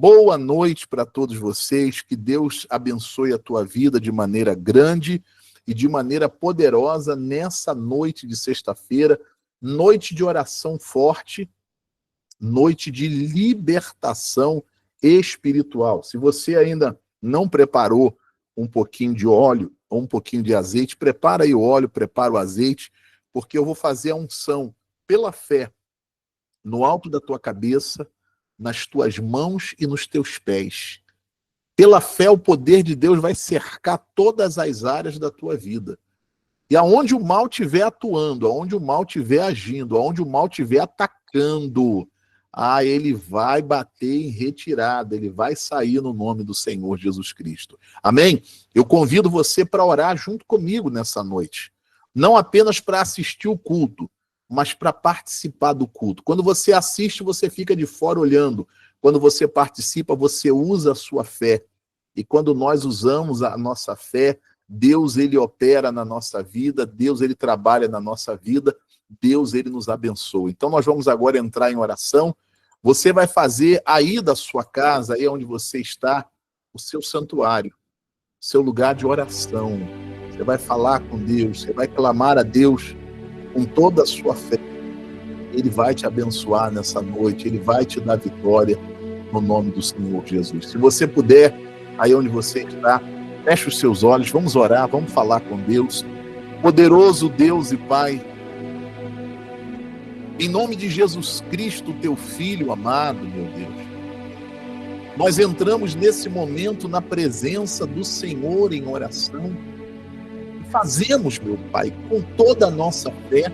Boa noite para todos vocês, que Deus abençoe a tua vida de maneira grande e de maneira poderosa nessa noite de sexta-feira, noite de oração forte, noite de libertação espiritual. Se você ainda não preparou um pouquinho de óleo ou um pouquinho de azeite, prepara aí o óleo, prepara o azeite, porque eu vou fazer a unção pela fé no alto da tua cabeça, nas tuas mãos e nos teus pés. Pela fé, o poder de Deus vai cercar todas as áreas da tua vida. E aonde o mal estiver atuando, aonde o mal estiver agindo, aonde o mal estiver atacando, ele vai bater em retirada, ele vai sair no nome do Senhor Jesus Cristo. Amém? Eu convido você para orar junto comigo nessa noite. Não apenas para assistir o culto, mas para participar do culto. Quando você assiste, você fica de fora olhando. Quando você participa, você usa a sua fé. E quando nós usamos a nossa fé, Deus, ele opera na nossa vida, Deus, ele trabalha na nossa vida, Deus, ele nos abençoa. Então, nós vamos agora entrar em oração. Você vai fazer aí da sua casa, aí onde você está, o seu santuário, seu lugar de oração. Você vai falar com Deus, você vai clamar a Deus com toda a sua fé. Ele vai te abençoar nessa noite, ele vai te dar vitória no nome do Senhor Jesus. Se você puder, aí onde você está, feche os seus olhos, vamos orar, vamos falar com Deus. Poderoso Deus e Pai, em nome de Jesus Cristo, teu Filho amado, meu Deus, nós entramos nesse momento na presença do Senhor em oração. Fazemos, meu Pai, com toda a nossa fé,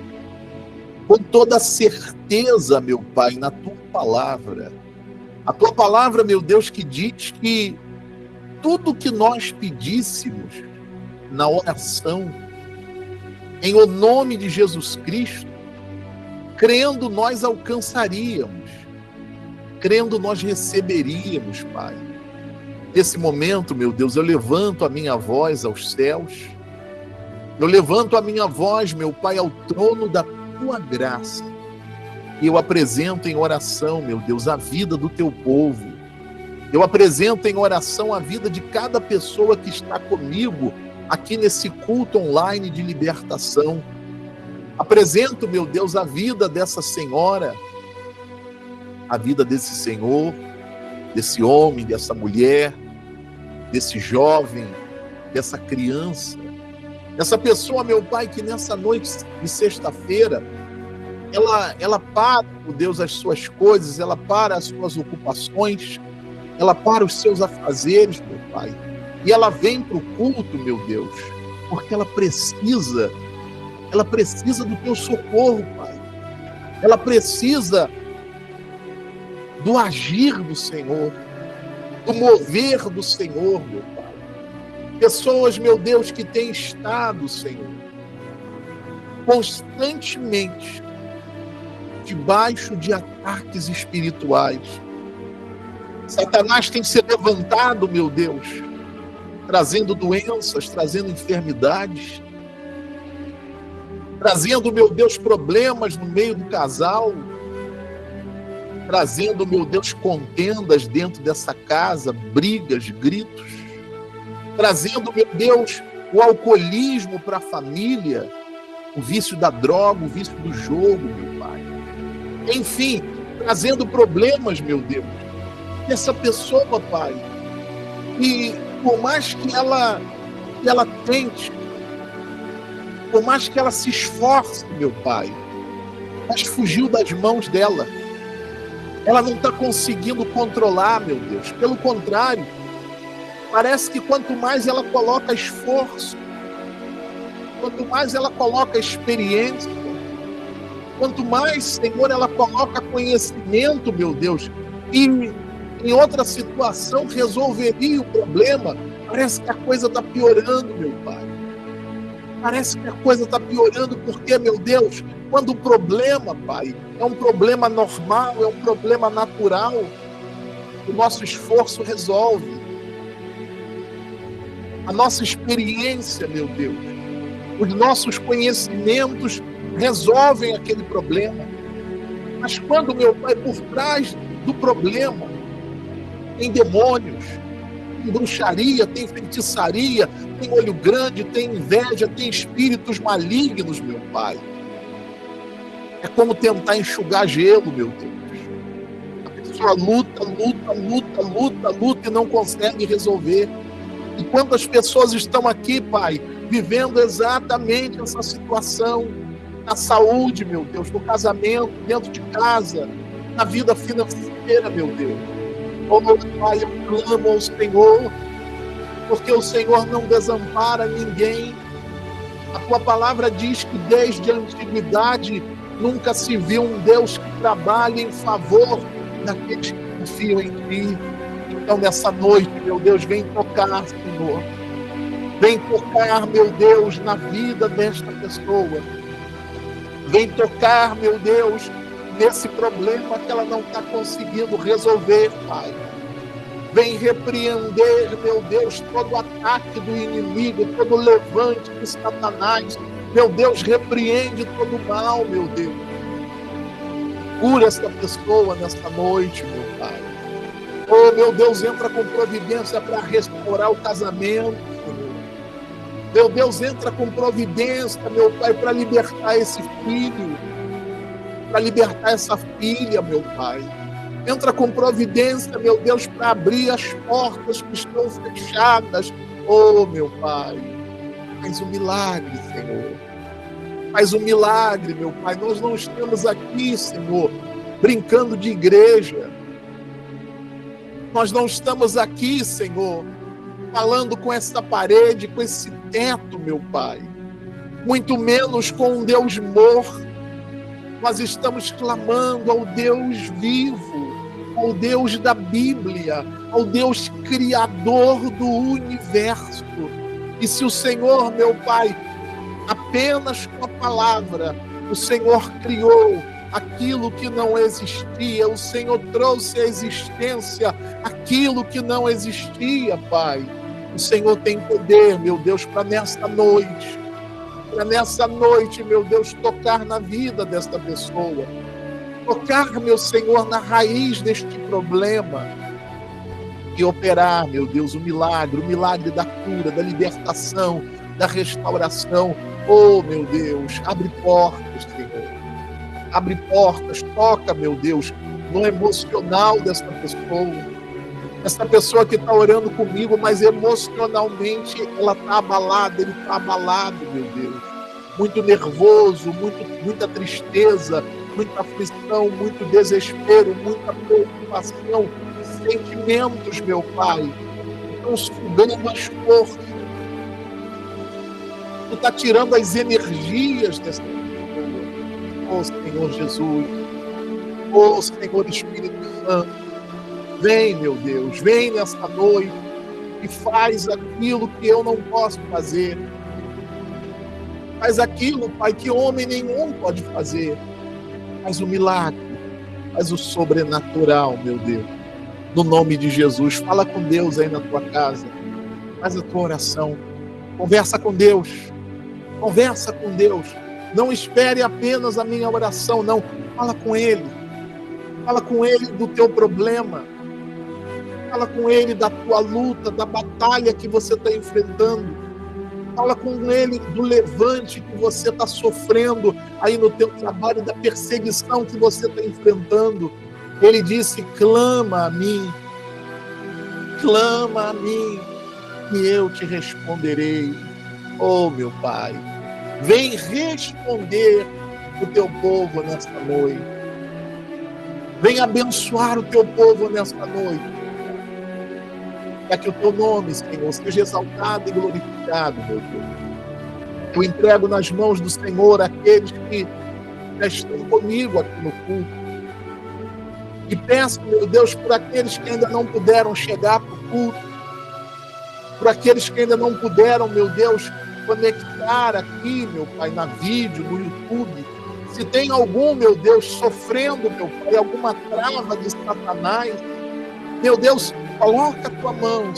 com toda a certeza, meu Pai, na Tua Palavra. A Tua Palavra, meu Deus, que diz que tudo que nós pedíssemos na oração, em o nome de Jesus Cristo, crendo nós alcançaríamos, crendo nós receberíamos, Pai. Nesse momento, meu Deus, eu levanto a minha voz aos céus, eu levanto a minha voz, meu Pai, ao trono da Tua graça. E eu apresento em oração, meu Deus, a vida do Teu povo. Eu apresento em oração a vida de cada pessoa que está comigo aqui nesse culto online de libertação. Apresento, meu Deus, a vida dessa senhora, a vida desse senhor, desse homem, dessa mulher, desse jovem, dessa criança. Essa pessoa, meu Pai, que nessa noite de sexta-feira, ela para, meu Deus, as suas coisas, ela para as suas ocupações, ela para os seus afazeres, meu Pai, e ela vem para o culto, meu Deus, porque ela precisa do Teu socorro, Pai. Ela precisa do agir do Senhor, do mover do Senhor, meu Pai. Pessoas, meu Deus, que têm estado, Senhor, constantemente debaixo de ataques espirituais. Satanás tem se levantado, meu Deus, trazendo doenças, trazendo enfermidades, trazendo, meu Deus, problemas no meio do casal, trazendo, meu Deus, contendas dentro dessa casa, brigas, gritos, trazendo, meu Deus, o alcoolismo para a família, o vício da droga, o vício do jogo, meu Pai. Enfim, trazendo problemas, meu Deus. Essa pessoa, Pai, e por mais que ela tente, por mais que ela se esforce, meu Pai, mas fugiu das mãos dela. Ela não está conseguindo controlar, meu Deus. Pelo contrário, parece que quanto mais ela coloca esforço, quanto mais ela coloca experiência, quanto mais, Senhor, ela coloca conhecimento, meu Deus, e em outra situação resolveria o problema, parece que a coisa está piorando, meu Pai. Parece que a coisa está piorando porque, meu Deus, quando o problema, Pai, é um problema normal, é um problema natural, o nosso esforço resolve. A nossa experiência, meu Deus, os nossos conhecimentos resolvem aquele problema. Mas quando, meu Pai, por trás do problema, tem demônios, tem bruxaria, tem feitiçaria, tem olho grande, tem inveja, tem espíritos malignos, meu Pai. É como tentar enxugar gelo, meu Deus. A pessoa luta e não consegue resolver. E quantas pessoas estão aqui, Pai, vivendo exatamente essa situação, na saúde, meu Deus, no casamento, dentro de casa, na vida financeira, meu Deus. Oh, meu Pai, eu clamo ao Senhor, porque o Senhor não desampara ninguém. A tua palavra diz que desde a antiguidade nunca se viu um Deus que trabalhe em favor daqueles que confiam em ti. Então, nessa noite, meu Deus, vem tocar, Senhor. Vem tocar, meu Deus, na vida desta pessoa. Vem tocar, meu Deus, nesse problema que ela não está conseguindo resolver, Pai. Vem repreender, meu Deus, todo ataque do inimigo, todo levante de Satanás. Meu Deus, repreende todo mal, meu Deus. Cura essa pessoa nesta noite, meu Pai. Oh, meu Deus, entra com providência para restaurar o casamento, Senhor. Meu Deus, entra com providência, meu Pai, para libertar esse filho, para libertar essa filha, meu Pai. Entra com providência, meu Deus, para abrir as portas que estão fechadas. Oh, meu Pai, faz um milagre, Senhor. Faz um milagre, meu Pai. Nós não estamos aqui, Senhor, brincando de igreja. Nós não estamos aqui, Senhor, falando com essa parede, com esse teto, meu Pai. Muito menos com um Deus morto. Nós estamos clamando ao Deus vivo, ao Deus da Bíblia, ao Deus criador do universo. E se o Senhor, meu Pai, apenas com a palavra, o Senhor criou aquilo que não existia, o Senhor trouxe à existência aquilo que não existia, Pai. O Senhor tem poder, meu Deus, para nessa noite, meu Deus, tocar na vida desta pessoa, tocar, meu Senhor, na raiz deste problema e operar, meu Deus, o milagre da cura, da libertação, da restauração. Oh, meu Deus, abre portas, Senhor. Abre portas, toca, meu Deus, no emocional dessa pessoa. Essa pessoa que está orando comigo, mas emocionalmente ela está abalada, ele está abalado, meu Deus. Muito nervoso, muita tristeza, muita aflição, muito desespero, muita preocupação, sentimentos, meu Pai, estão sugando as forças. Tu está tirando as energias dessa pessoa. Oh, Senhor Jesus. Oh, Senhor Espírito Santo. Vem, meu Deus, vem nesta noite e faz aquilo que eu não posso fazer. Faz aquilo, Pai, que homem nenhum pode fazer. Faz o milagre, faz o sobrenatural, meu Deus. No nome de Jesus, fala com Deus aí na tua casa. Faz a tua oração. Conversa com Deus. Conversa com Deus. Não espere apenas a minha oração, não. Fala com Ele. Fala com Ele do teu problema. Fala com Ele da tua luta, da batalha que você está enfrentando. Fala com Ele do levante que você está sofrendo aí no teu trabalho, da perseguição que você está enfrentando. Ele disse, clama a mim, e eu te responderei. Oh, meu Pai, vem responder o teu povo nesta noite. Vem abençoar o teu povo nesta noite. Para que o teu nome, Senhor, seja exaltado e glorificado, meu Deus. Eu entrego nas mãos do Senhor aqueles que já estão comigo aqui no culto. E peço, meu Deus, por aqueles que ainda não puderam chegar para o culto, por aqueles que ainda não puderam, meu Deus, conectar aqui, meu Pai, na vídeo, no YouTube. Se tem algum, meu Deus, sofrendo, meu Pai, alguma trava de Satanás, meu Deus, coloca a tua mão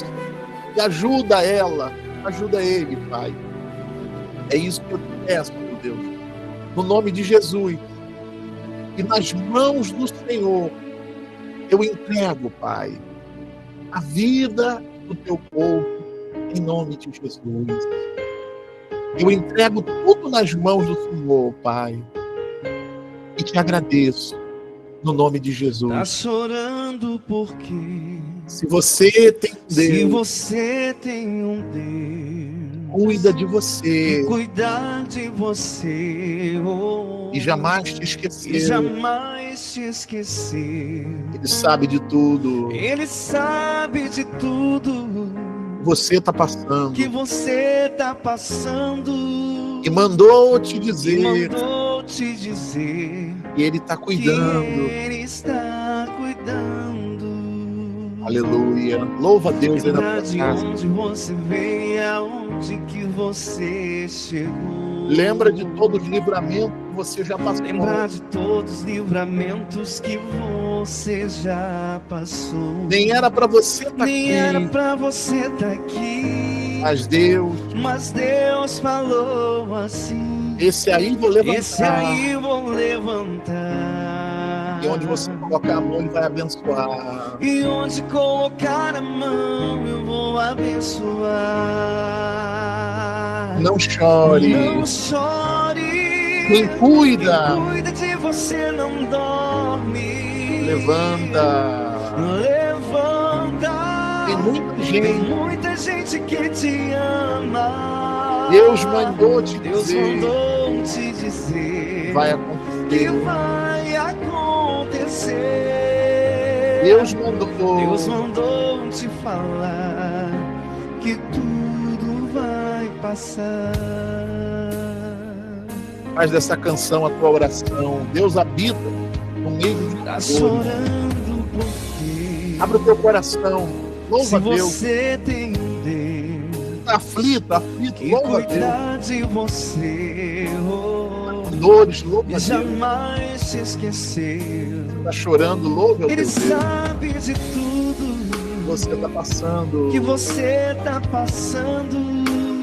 e ajuda ela, ajuda ele, Pai. É isso que eu te peço, meu Deus, no nome de Jesus. E nas mãos do Senhor, eu entrego, Pai, a vida do teu povo, em nome de Jesus. Eu entrego tudo nas mãos do Senhor, Pai, e te agradeço, no nome de Jesus. Tá chorando porque se você tem um Deus, se você tem um Deus, cuida de você, cuidar de você, oh, e jamais te e esquecer. jamais te esquecer. Ele sabe de tudo. Ele sabe de tudo Você está passando. que você tá passando. E mandou te E dizer. mandou te dizer E Ele está cuidando. que Ele está cuidando. Aleluia. Louva a Deus aí na Lembra tua de casa. onde você veio, aonde que você chegou. Lembra de todos os livramentos que você já passou. Lembra de todos os livramentos que você já passou. Nem era para você estar Nem aqui. era pra você estar aqui. Mas Deus, Falou assim: esse aí vou levantar. esse aí vou levantar. E onde você colocar a mão, Ele vai abençoar. E onde colocar a mão, eu vou abençoar. Não chore. Não chore. Quem cuida, Quem cuida de você não dorme. levanta. Levanta. Tem muita Tem gente. muita gente que te ama. Deus mandou te Deus dizer. mandou te dizer Vai que acontecer. vai acontecer. Deus mandou. Deus mandou te falar que tudo vai passar. Faz dessa canção a tua oração. Deus habita no meio de Tá dores. chorando porque Abre o teu coração. Louva se a Deus. você tem um Deus Tá aflito, que louva a Deus. cuidar de você, oh, Dores, louva a e Deus. jamais te esqueceu. Tá chorando, louva a Ele Deus. sabe de tudo Você tá passando. que você tá passando.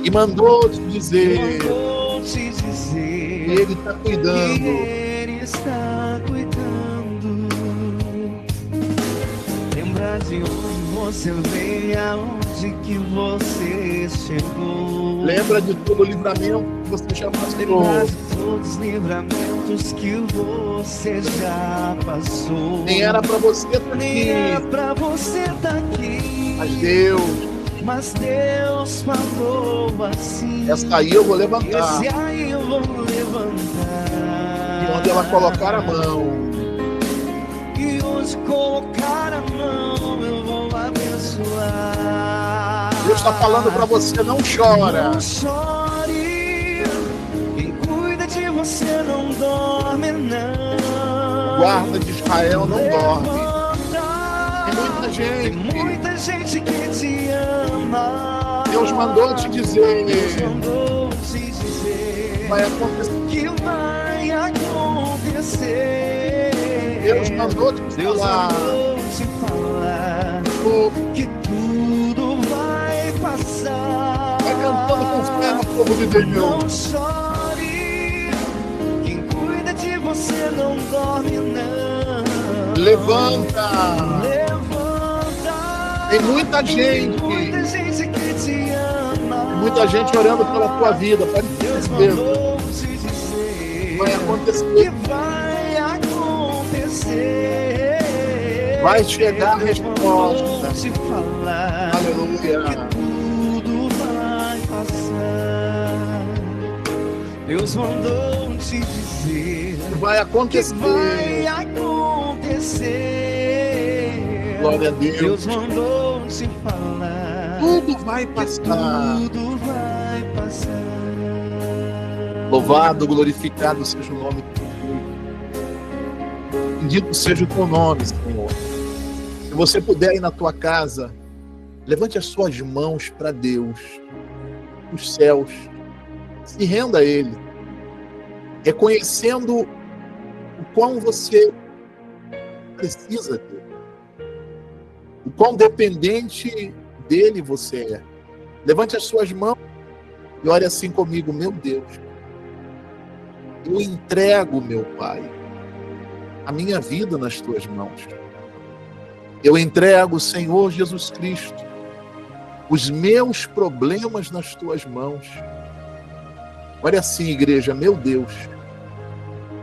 E mandou te E dizer. mandou te dizer Ele tá que cuidando. Ele está cuidando. Lembra de onde você veio, aonde que você chegou. Lembra de todo o livramento que você já passou. Lembra de todos os livramentos que você já passou. Nem era pra você estar Nem era aqui. pra você estar aqui. Mas Deus, falou assim: essa aí eu vou levantar. esse aí eu vou levantar. E onde ela colocar a mão, E onde colocar a mão, eu vou abençoar. Deus está falando para você, não chora. Não chore. Quem cuida de você não dorme, não. O guarda de Israel não dorme. Levanta. Tem muita gente. Tem muita gente que te ama. Deus mandou te dizer. Deus mandou te dizer Vai acontecer. que vai acontecer. Deus mandou te Deus falar. mandou te falar que tudo vai passar. Vai cantando com fé no povo de Deus. Não chore. Quem cuida de você não dorme, não. Levanta. Levanta. Tem muita gente. Muita gente que te ama. Tem muita gente orando pela tua vida. Pode ter Deus certeza. mandou te dizer Vai que acontecer. vai acontecer. Vai chegar a Deus resposta. mandou te falar que Aleluia. tudo vai passar. Deus mandou te dizer Vai que acontecer. vai acontecer. Glória a Deus. Deus mandou te falar Tudo vai que passar. tudo vai passar. Louvado, glorificado seja o nome de Jesus. Bendito seja o teu nome, Senhor. Se você puder ir na tua casa, levante as suas mãos para Deus, os céus, se renda a Ele, reconhecendo o quão você precisa dele, o quão dependente dele você é. Levante as suas mãos e ore assim comigo: meu Deus, eu entrego, meu Pai, a minha vida nas tuas mãos. Eu entrego, Senhor Jesus Cristo, os meus problemas nas tuas mãos. Olha assim, igreja, meu Deus,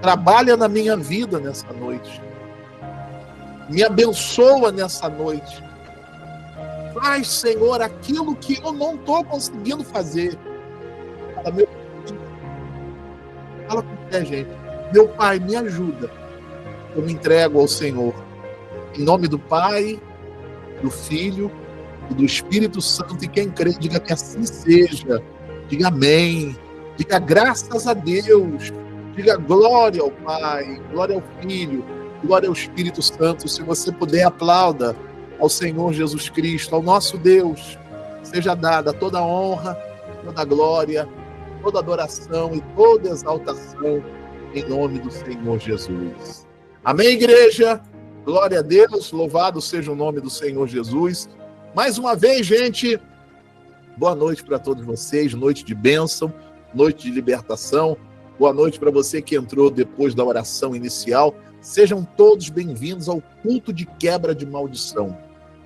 trabalha na minha vida nessa noite. Me abençoa nessa noite. Faz, Senhor, aquilo que eu não estou conseguindo fazer. Fala com fé, gente. Meu Pai, me ajuda. Eu me entrego ao Senhor. Em nome do Pai, do Filho e do Espírito Santo. E quem crê, diga que assim seja. Diga amém. Diga graças a Deus. Diga glória ao Pai, glória ao Filho, glória ao Espírito Santo. Se você puder, aplauda ao Senhor Jesus Cristo, ao nosso Deus. Seja dada toda a honra, toda a glória, toda a adoração e toda a exaltação em nome do Senhor Jesus. Amém, igreja? Glória a Deus, louvado seja o nome do Senhor Jesus. Mais uma vez, gente, boa noite para todos vocês, noite de bênção, noite de libertação. Boa noite para você que entrou depois da oração inicial. Sejam todos bem-vindos ao culto de quebra de maldição,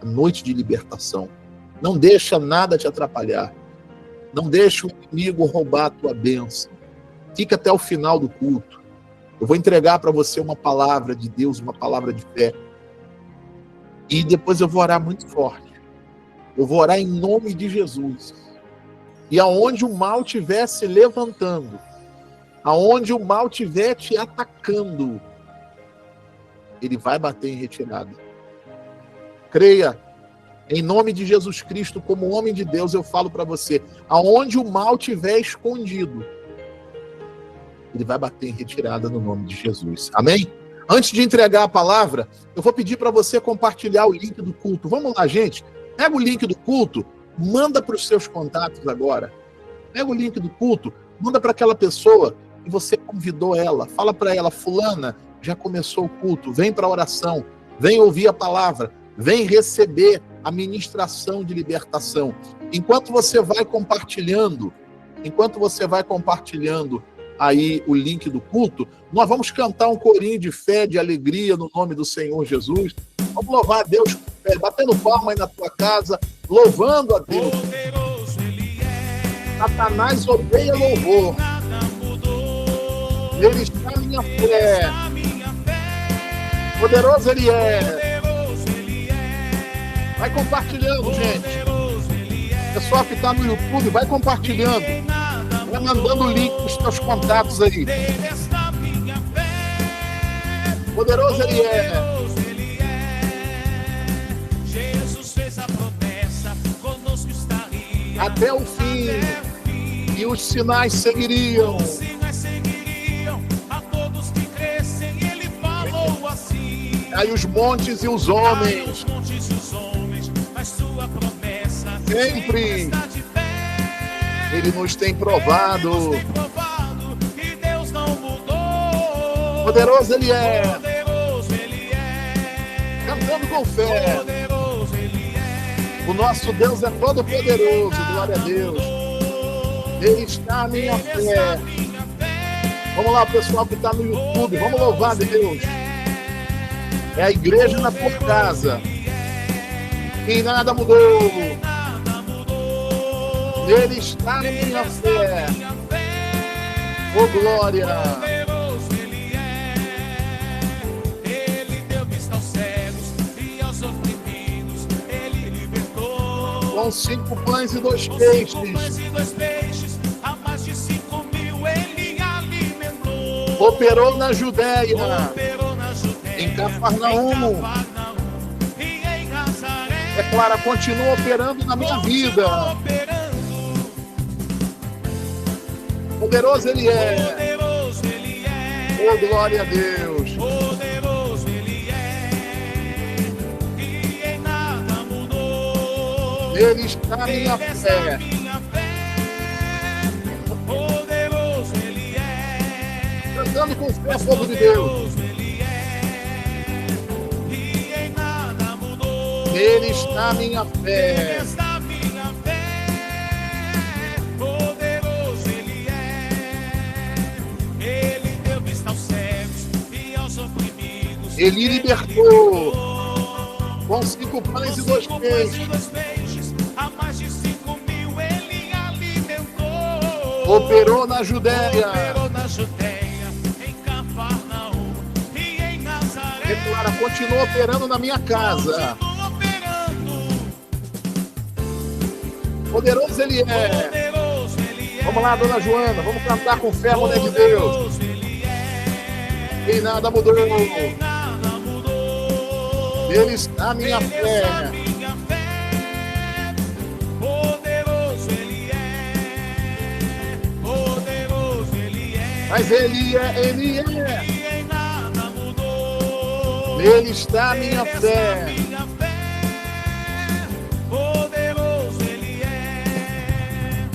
a noite de libertação. Não deixa nada te atrapalhar. Não deixa o inimigo roubar a tua bênção. Fica até o final do culto. Eu vou entregar para você uma palavra de Deus, uma palavra de fé. E depois eu vou orar muito forte. Eu vou orar em nome de Jesus. E aonde o mal estiver se levantando, aonde o mal estiver te atacando, ele vai bater em retirada. Creia, em nome de Jesus Cristo, como homem de Deus, eu falo para você, aonde o mal estiver escondido, ele vai bater em retirada no nome de Jesus. Amém? Antes de entregar a palavra, eu vou pedir para você compartilhar o link do culto. Vamos lá, gente. Pega o link do culto, manda para os seus contatos agora. Pega o link do culto, manda para aquela pessoa que você convidou ela. Fala para ela, fulana, já começou o culto, vem para a oração, vem ouvir a palavra, vem receber a ministração de libertação. Enquanto você vai compartilhando aí o link do culto, nós vamos cantar um corinho de fé, de alegria no nome do Senhor Jesus. Vamos louvar a Deus com fé, batendo palma aí na tua casa, louvando a Deus. Satanás odeia louvor. Ele está na minha fé. Poderoso Ele é. Vai compartilhando, gente. Pessoal que está no YouTube, vai compartilhando. Vai mandando o link para os teus contatos aí. Poderoso Ele é. Jesus fez a promessa, conosco estaria até o fim. E os sinais seguiriam. Os sinais seguiriam a todos que crescem. Ele falou assim. Aí os montes e os homens. Os montes e os homens, mas sua promessa sempre está de pé. Ele nos tem provado. E Deus não mudou. Poderoso Ele é. Poderoso Ele é. Cantando com fé. Poderoso Ele é. O nosso Deus é todo poderoso. Glória a Deus. Ele está à minha fé. Vamos lá, pessoal que está no YouTube. Vamos louvar a Deus. É a igreja na tua casa. E nada mudou. Ele está na minha fé. Oh, glória. Ele deu vista aos cegos e aos oprimidos. Ele libertou. Com 5 pães e 2 peixes. A mais de 5.000 ele alimentou. Operou na Judéia. Em Cafarnaum. E em Nazaré. Declara, continua operando na minha vida. Poderoso Ele é. Poderoso Ele é. Oh, glória a Deus. Poderoso Ele é. E em nada mudou. Ele está na minha fé. Poderoso Ele é. Cantando com fé, povo de Deus. Ele é. E em nada mudou. Ele está na minha fé. Está minha fé. Poderoso Ele é. Ele deu vista aos cegos e aos oprimidos. Ele libertou. Com 5 pães e 2 peixes. A mais de 5.000 ele alimentou. Operou na Judéia. Operou na Judéia, em Cafarnaum e em Nazaré. Declara, continua operando na minha casa. Continua operando. Poderoso ele é. Poderoso ele é. Vamos lá, dona Joana, vamos cantar com fé, mulher de Deus. Poderoso ele é. E nada mudou. E nada mudou. Ele está a minha Ele fé. está a minha fé. Poderoso ele é. Poderoso ele é. Mas ele é. E em nada mudou. Nele está a minha Ele fé. está a minha fé. Poderoso ele é.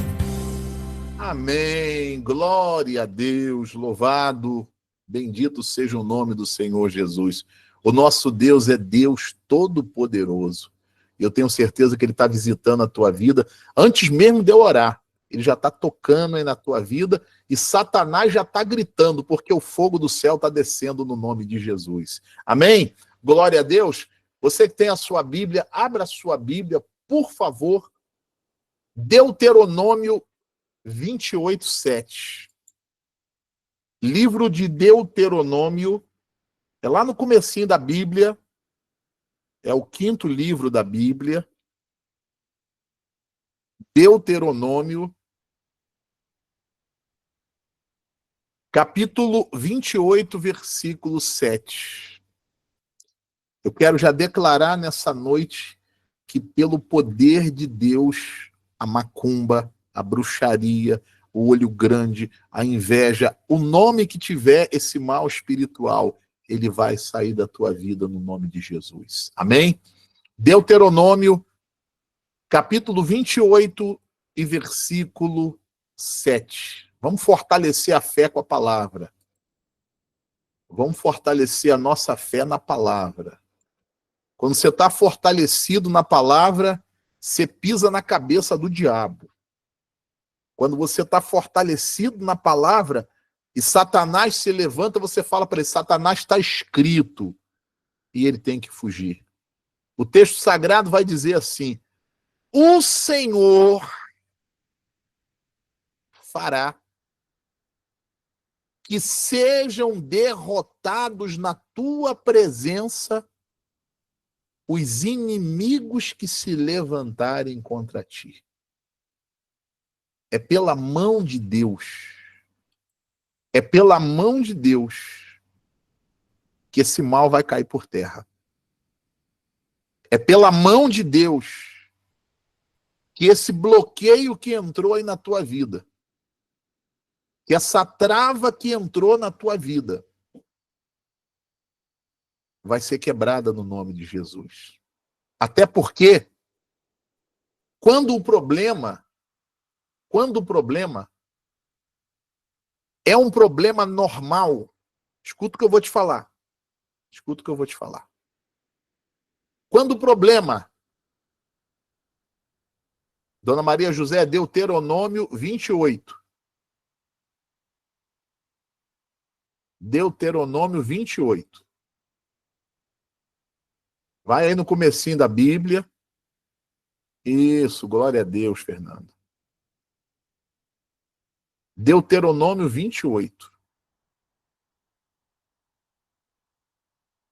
Amém. Glória a Deus. Louvado, bendito seja o nome do Senhor Jesus. O nosso Deus é Deus Todo-Poderoso. E eu tenho certeza que Ele está visitando a tua vida. Antes mesmo de eu orar, Ele já está tocando aí na tua vida e Satanás já está gritando, porque o fogo do céu está descendo no nome de Jesus. Amém? Glória a Deus. Você que tem a sua Bíblia, abra a sua Bíblia, por favor. Deuteronômio 28:7. Livro de Deuteronômio, é lá no comecinho da Bíblia, é o 5º livro da Bíblia. Deuteronômio, capítulo 28, versículo 7. Eu quero já declarar nessa noite que pelo poder de Deus, a macumba, a bruxaria, o olho grande, a inveja, o nome que tiver esse mal espiritual, ele vai sair da tua vida no nome de Jesus. Amém? Deuteronômio, capítulo 28 e versículo 7. Vamos fortalecer a fé com a palavra. Vamos fortalecer a nossa fé na palavra. Quando você está fortalecido na palavra, você pisa na cabeça do diabo. Quando você está fortalecido na palavra e Satanás se levanta, você fala para ele, Satanás, está escrito. E ele tem que fugir. O texto sagrado vai dizer assim, o Senhor fará que sejam derrotados na tua presença os inimigos que se levantarem contra ti. É pela mão de Deus. É pela mão de Deus que esse mal vai cair por terra. É pela mão de Deus que esse bloqueio que entrou aí na tua vida, que essa trava que entrou na tua vida, vai ser quebrada no nome de Jesus. Até porque, quando o problema é um problema normal, escuta o que eu vou te falar. Escuta o que eu vou te falar. Quando o problema, Dona Maria José, Deuteronômio 28. Deuteronômio 28. Vai aí no comecinho da Bíblia. Isso, glória a Deus, Fernando. Deuteronômio 28.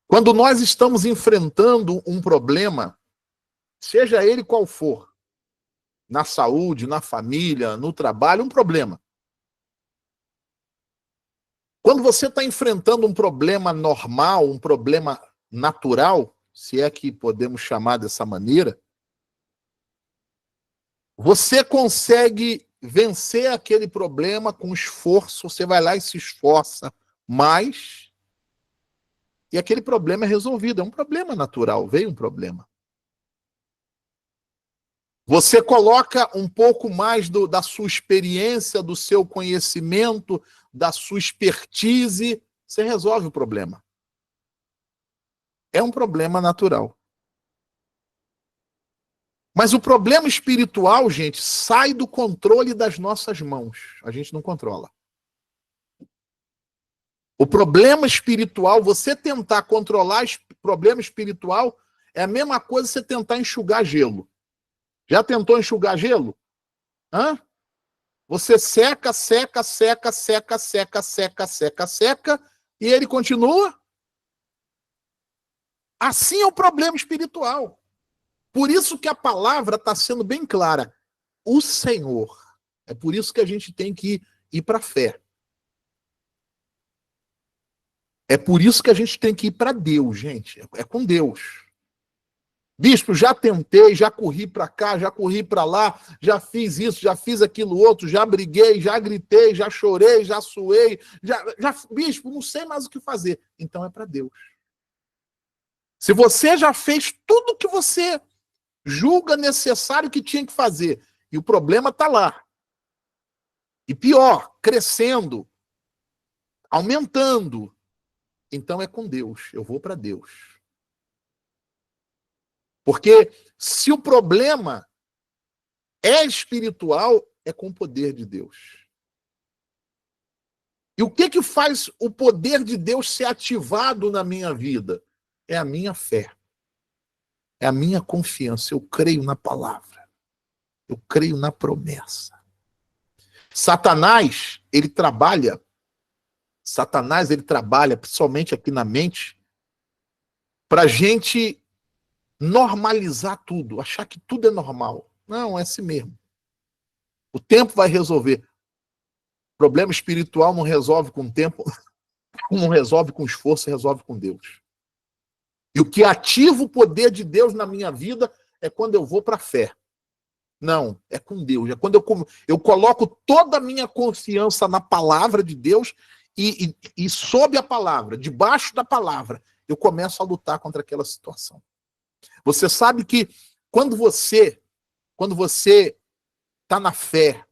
Quando nós estamos enfrentando um problema, seja ele qual for, na saúde, na família, no trabalho, um problema. Quando você está enfrentando um problema normal, um problema natural, se é que podemos chamar dessa maneira, você consegue vencer aquele problema com esforço, você vai lá e se esforça mais, e aquele problema é resolvido. É um problema natural, veio um problema. Você coloca um pouco mais da sua experiência, do seu conhecimento, da sua expertise, você resolve o problema. É um problema natural. Mas o problema espiritual, gente, sai do controle das nossas mãos. A gente não controla. O problema espiritual, você tentar controlar o problema espiritual, É a mesma coisa você tentar enxugar gelo. Já tentou enxugar gelo? Hã? Você seca, seca, seca, seca, seca, seca, seca, seca, e ele continua? Assim é o problema espiritual. Por isso que a palavra está sendo bem clara. O Senhor. É por isso que a gente tem que ir para a fé. É por isso que a gente tem que ir para Deus, gente. É com Deus. Bispo, já tentei, já corri para cá, já corri para lá, já fiz isso, já fiz aquilo outro, já briguei, já gritei, já chorei, já suei, bispo, não sei mais o que fazer. Então é para Deus. Se você já fez tudo o que você julga necessário que tinha que fazer, e o problema está lá, e pior, crescendo, aumentando, então é com Deus, eu vou para Deus. Porque se o problema é espiritual, é com o poder de Deus. E o que faz o poder de Deus ser ativado na minha vida? É a minha fé. É a minha confiança. Eu creio na palavra. Eu creio na promessa. Satanás, ele trabalha, principalmente aqui na mente, para a gente normalizar tudo, achar que tudo é normal. Não, é assim mesmo. O tempo vai resolver. Problema espiritual não resolve com o tempo, não resolve com esforço, resolve com Deus. E o que ativa o poder de Deus na minha vida é quando eu vou para a fé. Não, é com Deus. É quando eu coloco toda a minha confiança na palavra de Deus e sob a palavra, debaixo da palavra, eu começo a lutar contra aquela situação. Você sabe que quando você está na fé,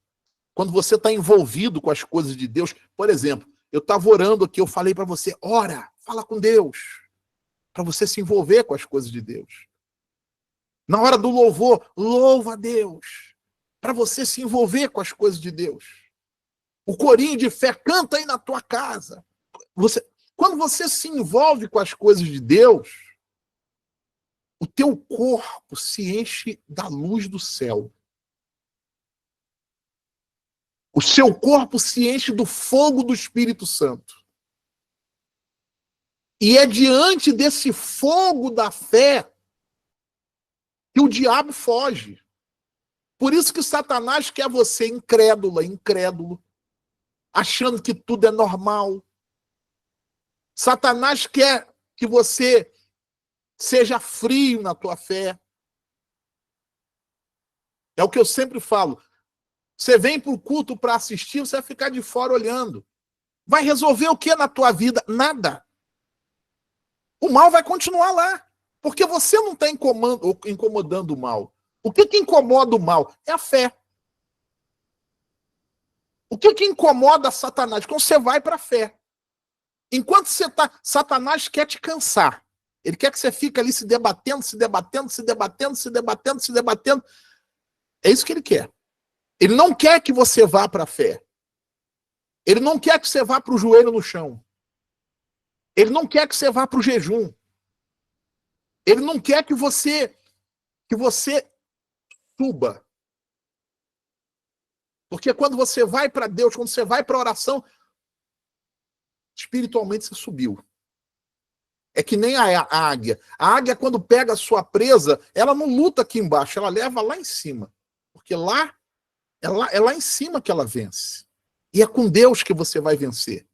quando você está envolvido com as coisas de Deus, por exemplo, eu estava orando aqui, eu falei para você, ora, fala com Deus, para você se envolver com as coisas de Deus. Na hora do louvor, louva a Deus, para você se envolver com as coisas de Deus. O corinho de fé, canta aí na tua casa. Quando você se envolve com as coisas de Deus, o teu corpo se enche da luz do céu. O seu corpo se enche do fogo do Espírito Santo. E é diante desse fogo da fé que o diabo foge. Por isso que Satanás quer você incrédulo, achando que tudo é normal. Satanás quer que você seja frio na tua fé. É o que eu sempre falo. Você vem para o culto para assistir, você vai ficar de fora olhando. Vai resolver o que na tua vida? Nada. O mal vai continuar lá. Porque você não está incomodando o mal. O que incomoda o mal? É a fé. O que incomoda Satanás? Quando você vai para a fé. Enquanto você está... Satanás quer te cansar. Ele quer que você fique ali se debatendo. É isso que ele quer. Ele não quer que você vá para a fé. Ele não quer que você vá para o joelho no chão. Ele não quer que você vá para o jejum. Ele não quer que você suba. Porque quando você vai para Deus, quando você vai para a oração, espiritualmente você subiu. É que nem a águia. A águia, quando pega a sua presa, ela não luta aqui embaixo, ela leva lá em cima. Porque lá, é lá em cima que ela vence. E é com Deus que você vai vencer.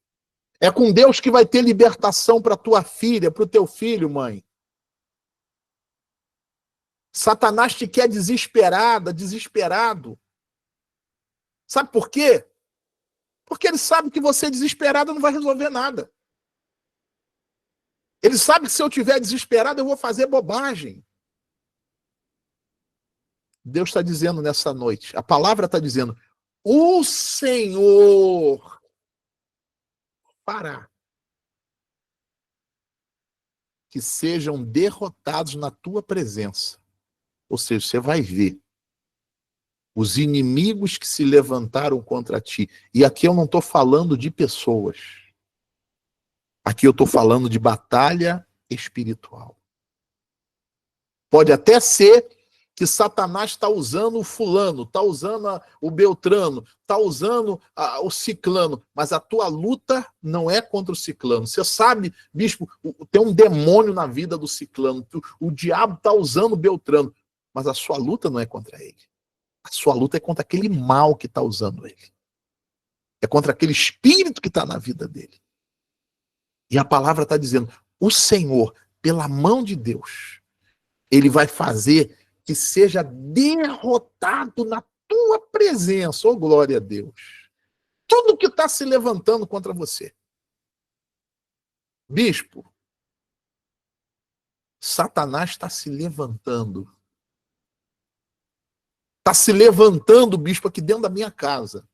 É com Deus que vai ter libertação para tua filha, para o teu filho, mãe. Satanás te quer desesperada, desesperado. Sabe por quê? Porque ele sabe que você desesperada não vai resolver nada. Ele sabe que se eu estiver desesperado, eu vou fazer bobagem. Deus está dizendo nessa noite, a palavra está dizendo, o Senhor fará que sejam derrotados na tua presença. Ou seja, você vai ver os inimigos que se levantaram contra ti. E aqui eu não estou falando de pessoas. Aqui eu estou falando de batalha espiritual. Pode até ser que Satanás está usando o fulano, está usando o Beltrano, está usando o ciclano, mas a tua luta não é contra o ciclano. Você sabe, bispo, tem um demônio na vida do ciclano, o diabo está usando o Beltrano, mas a sua luta não é contra ele. A sua luta é contra aquele mal que está usando ele. É contra aquele espírito que está na vida dele. E a palavra está dizendo, o Senhor, pela mão de Deus, ele vai fazer que seja derrotado na tua presença. Oh, glória a Deus. Tudo que está se levantando contra você. Bispo, Satanás está se levantando. Está se levantando, bispo, aqui dentro da minha casa.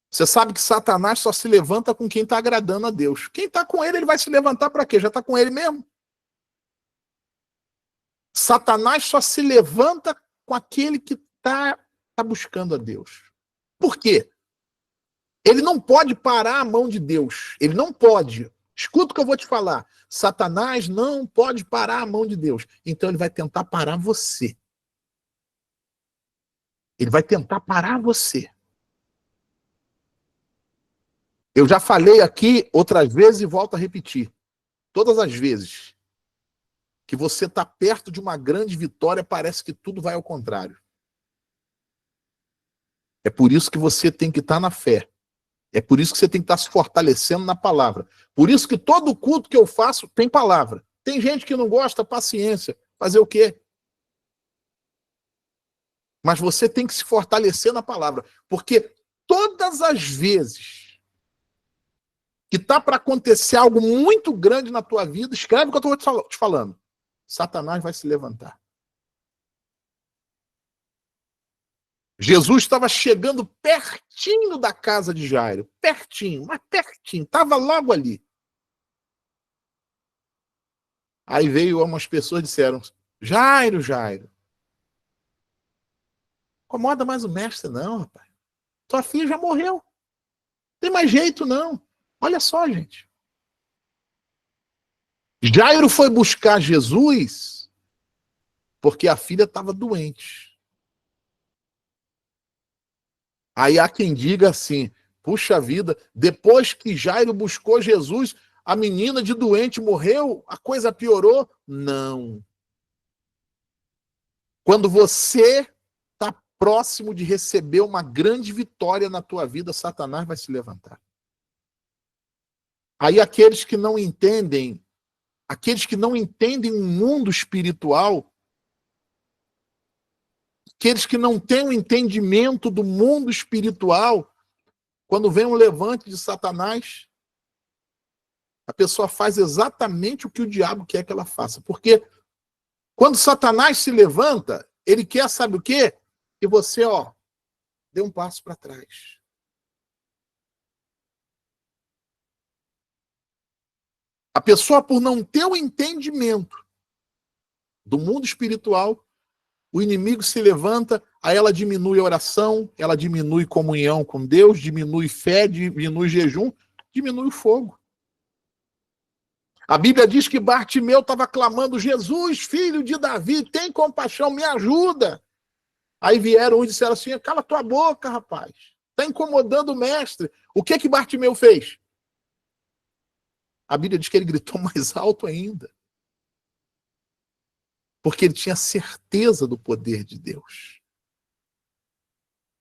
Você sabe que Satanás só se levanta com quem está agradando a Deus. Quem está com ele vai se levantar para quê? Já está com ele mesmo? Satanás só se levanta com aquele que está buscando a Deus. Por quê? Ele não pode parar a mão de Deus. Ele não pode. Escuta o que eu vou te falar. Satanás não pode parar a mão de Deus. Então ele vai tentar parar você. Ele vai tentar parar você. Eu já falei aqui outras vezes e volto a repetir. Todas as vezes que você está perto de uma grande vitória, parece que tudo vai ao contrário. É por isso que você tem que estar na fé. É por isso que você tem que estar se fortalecendo na palavra. Por isso que todo culto que eu faço tem palavra. Tem gente que não gosta, paciência. Fazer o quê? Mas você tem que se fortalecer na palavra. Porque todas as vezes que está para acontecer algo muito grande na tua vida, escreve o que eu estou te falando. Satanás vai se levantar. Jesus estava chegando pertinho da casa de Jairo. Pertinho, mas pertinho. Estava logo ali. Aí veio umas pessoas e disseram, Jairo, Jairo. Incomoda mais o mestre não, rapaz. Tua filha já morreu. Não tem mais jeito não. Olha só, gente. Jairo foi buscar Jesus porque a filha estava doente. Aí há quem diga assim, puxa vida, depois que Jairo buscou Jesus, a menina de doente morreu, a coisa piorou? Não. Quando você está próximo de receber uma grande vitória na tua vida, Satanás vai se levantar. Aí aqueles que não entendem o mundo espiritual, aqueles que não têm o entendimento do mundo espiritual, quando vem um levante de Satanás, a pessoa faz exatamente o que o diabo quer que ela faça. Porque quando Satanás se levanta, ele quer, sabe o quê? Que você, dê um passo para trás. A pessoa, por não ter o entendimento do mundo espiritual, o inimigo se levanta, aí ela diminui a oração, ela diminui comunhão com Deus, diminui fé, diminui jejum, diminui o fogo. A Bíblia diz que Bartimeu estava clamando, Jesus, filho de Davi, tem compaixão, me ajuda. Aí vieram e disseram assim, cala tua boca, rapaz. Está incomodando o mestre. O que Bartimeu fez? A Bíblia diz que ele gritou mais alto ainda. Porque ele tinha certeza do poder de Deus.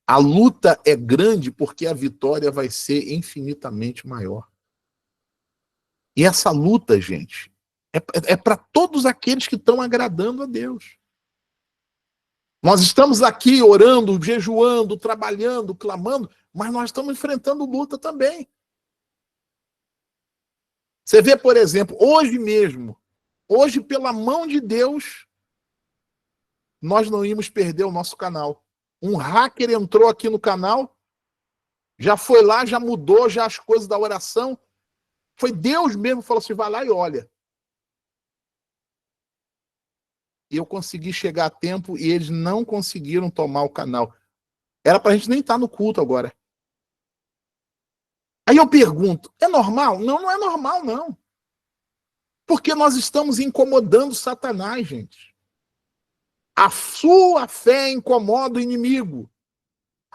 A luta é grande porque a vitória vai ser infinitamente maior. E essa luta, gente, é para todos aqueles que estão agradando a Deus. Nós estamos aqui orando, jejuando, trabalhando, clamando, mas nós estamos enfrentando luta também. Você vê, por exemplo, hoje mesmo, hoje pela mão de Deus, nós não íamos perder o nosso canal. Um hacker entrou aqui no canal, já foi lá, já mudou já as coisas da oração. Foi Deus mesmo que falou assim, vai lá e olha. E eu consegui chegar a tempo e eles não conseguiram tomar o canal. Era pra gente nem estar no culto agora. Aí eu pergunto, é normal? Não, não é normal, não. Porque nós estamos incomodando Satanás, gente. A sua fé incomoda o inimigo.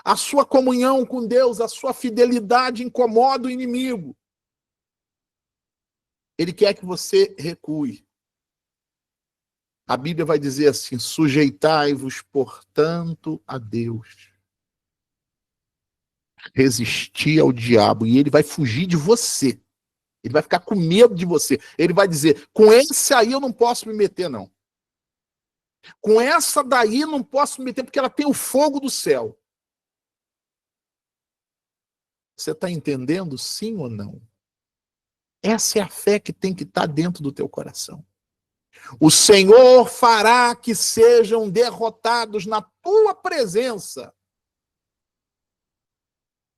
A sua comunhão com Deus, a sua fidelidade incomoda o inimigo. Ele quer que você recue. A Bíblia vai dizer assim: sujeitai-vos, portanto, a Deus. Resistir ao diabo, e ele vai fugir de você. Ele vai ficar com medo de você. Ele vai dizer: com esse aí eu não posso me meter, não. Com essa daí eu não posso me meter, porque ela tem o fogo do céu. Você está entendendo, sim ou não? Essa é a fé que tem que estar dentro do teu coração. O Senhor fará que sejam derrotados na tua presença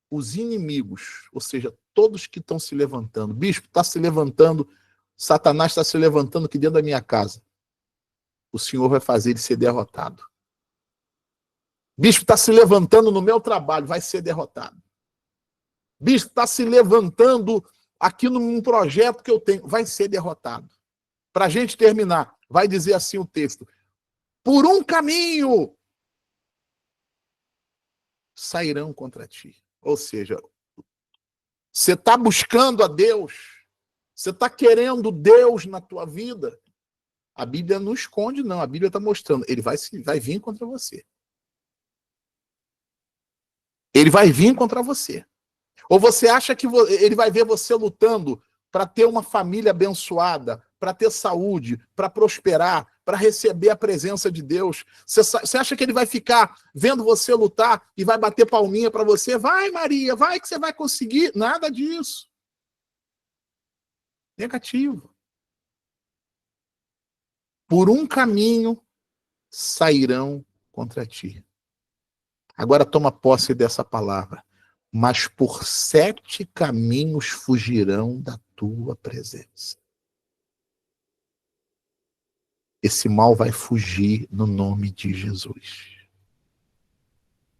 os inimigos, ou seja, todos que estão se levantando. Bispo, está se levantando, Satanás está se levantando aqui dentro da minha casa. O Senhor vai fazer ele ser derrotado. Bispo, está se levantando no meu trabalho, vai ser derrotado. Bispo, está se levantando aqui num projeto que eu tenho, vai ser derrotado. Para a gente terminar, vai dizer assim o texto: por um caminho sairão contra ti. Ou seja, você está buscando a Deus, você está querendo Deus na tua vida. A Bíblia não esconde, não. A Bíblia está mostrando. Ele vai vir contra você. Ele vai vir contra você. Ou você acha que ele vai ver você lutando para ter uma família abençoada, para ter saúde, para prosperar, para receber a presença de Deus? Você acha que ele vai ficar vendo você lutar e vai bater palminha para você? Vai, Maria, vai que você vai conseguir. Nada disso. Negativo. Por um caminho sairão contra ti. Agora toma posse dessa palavra. Mas por 7 caminhos fugirão da tua presença. Esse mal vai fugir no nome de Jesus.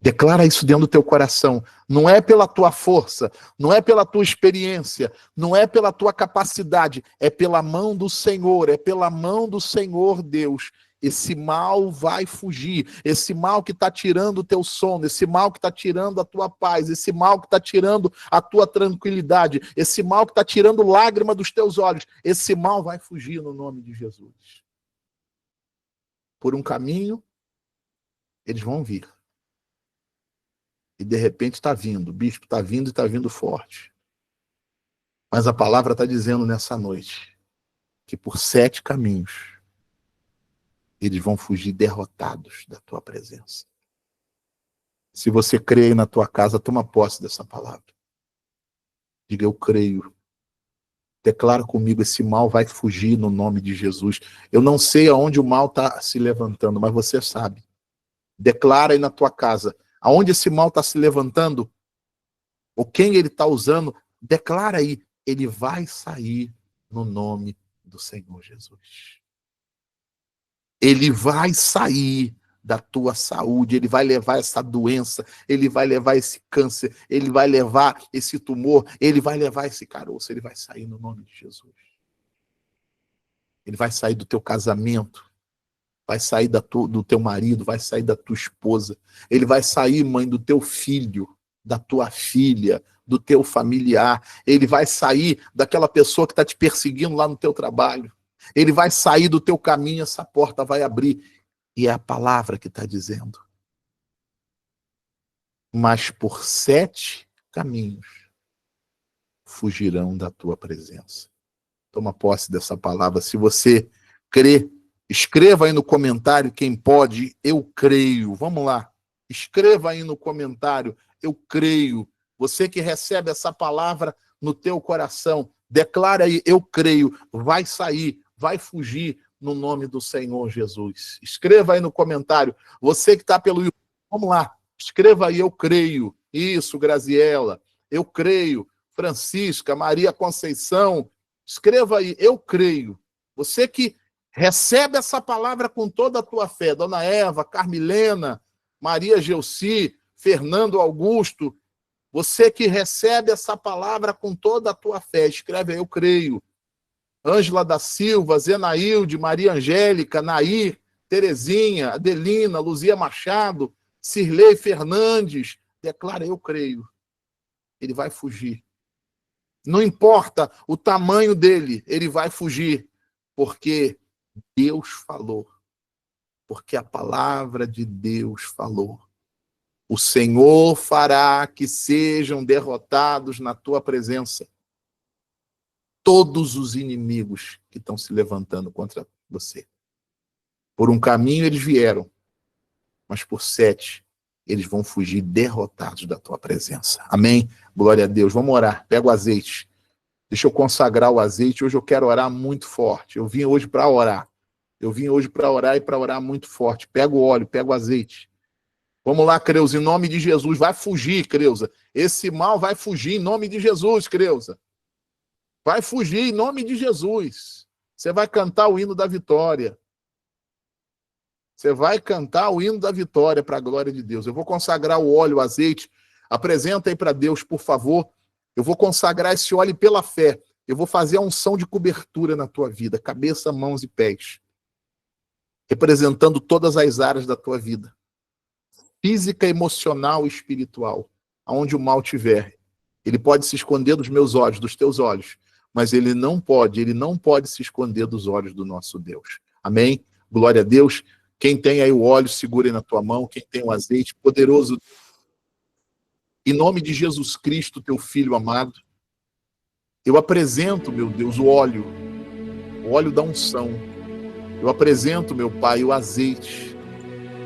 Declara isso dentro do teu coração. Não é pela tua força, não é pela tua experiência, não é pela tua capacidade, é pela mão do Senhor, é pela mão do Senhor Deus. Esse mal vai fugir, esse mal que está tirando o teu sono, esse mal que está tirando a tua paz, esse mal que está tirando a tua tranquilidade, esse mal que está tirando lágrima dos teus olhos, esse mal vai fugir no nome de Jesus. Por um caminho, eles vão vir. E de repente está vindo, o bispo está vindo e está vindo forte. Mas a palavra está dizendo nessa noite que por 7 caminhos eles vão fugir derrotados da tua presença. Se você crê aí na tua casa, toma posse dessa palavra. Diga: eu creio. Declara comigo: esse mal vai fugir no nome de Jesus. Eu não sei aonde o mal está se levantando, mas você sabe. Declara aí na tua casa: aonde esse mal está se levantando, ou quem ele está usando, declara aí: ele vai sair no nome do Senhor Jesus. Ele vai sair da tua saúde, ele vai levar essa doença, ele vai levar esse câncer, ele vai levar esse tumor, ele vai levar esse caroço, ele vai sair no nome de Jesus. Ele vai sair do teu casamento, vai sair do teu marido, vai sair da tua esposa, ele vai sair, mãe, do teu filho, da tua filha, do teu familiar, ele vai sair daquela pessoa que está te perseguindo lá no teu trabalho. Ele vai sair do teu caminho, essa porta vai abrir. E é a palavra que está dizendo. Mas por 7 caminhos fugirão da tua presença. Toma posse dessa palavra. Se você crê, escreva aí no comentário, quem pode: eu creio. Vamos lá. Escreva aí no comentário: eu creio. Você que recebe essa palavra no teu coração, declara aí: eu creio. Vai sair, vai fugir no nome do Senhor Jesus. Escreva aí no comentário. Você que está pelo YouTube, vamos lá. Escreva aí: eu creio. Isso, Graziela. Eu creio. Francisca, Maria Conceição. Escreva aí: eu creio. Você que recebe essa palavra com toda a tua fé. Dona Eva, Carmilena, Maria Gelsi, Fernando Augusto. Você que recebe essa palavra com toda a tua fé. Escreve aí: eu creio. Ângela da Silva, Zenailde, Maria Angélica, Nair, Terezinha, Adelina, Luzia Machado, Cirlei Fernandes. Declara, eu creio. Ele vai fugir. Não importa o tamanho dele, ele vai fugir. Porque Deus falou. Porque a palavra de Deus falou. O Senhor fará que sejam derrotados na tua presença todos os inimigos que estão se levantando contra você. Por um caminho eles vieram, mas por 7 eles vão fugir derrotados da tua presença. Amém? Glória a Deus. Vamos orar. Pega o azeite. Deixa eu consagrar o azeite. Hoje eu quero orar muito forte. Eu vim hoje para orar. Eu vim hoje para orar e para orar muito forte. Pega o óleo, pega o azeite. Vamos lá, Creuza, em nome de Jesus. Vai fugir, Creuza. Esse mal vai fugir em nome de Jesus, Creuza. Vai fugir em nome de Jesus. Você vai cantar o hino da vitória. Você vai cantar o hino da vitória para a glória de Deus. Eu vou consagrar o óleo, o azeite. Apresenta aí para Deus, por favor. Eu vou consagrar esse óleo pela fé. Eu vou fazer a unção de cobertura na tua vida. Cabeça, mãos e pés. Representando todas as áreas da tua vida. Física, emocional e espiritual. Aonde o mal tiver. Ele pode se esconder dos meus olhos, dos teus olhos. Mas ele não pode se esconder dos olhos do nosso Deus. Amém? Glória a Deus. Quem tem aí o óleo, segure na tua mão. Quem tem o azeite, poderoso. Em nome de Jesus Cristo, teu Filho amado, eu apresento, meu Deus, o óleo da unção. Eu apresento, meu Pai, o azeite.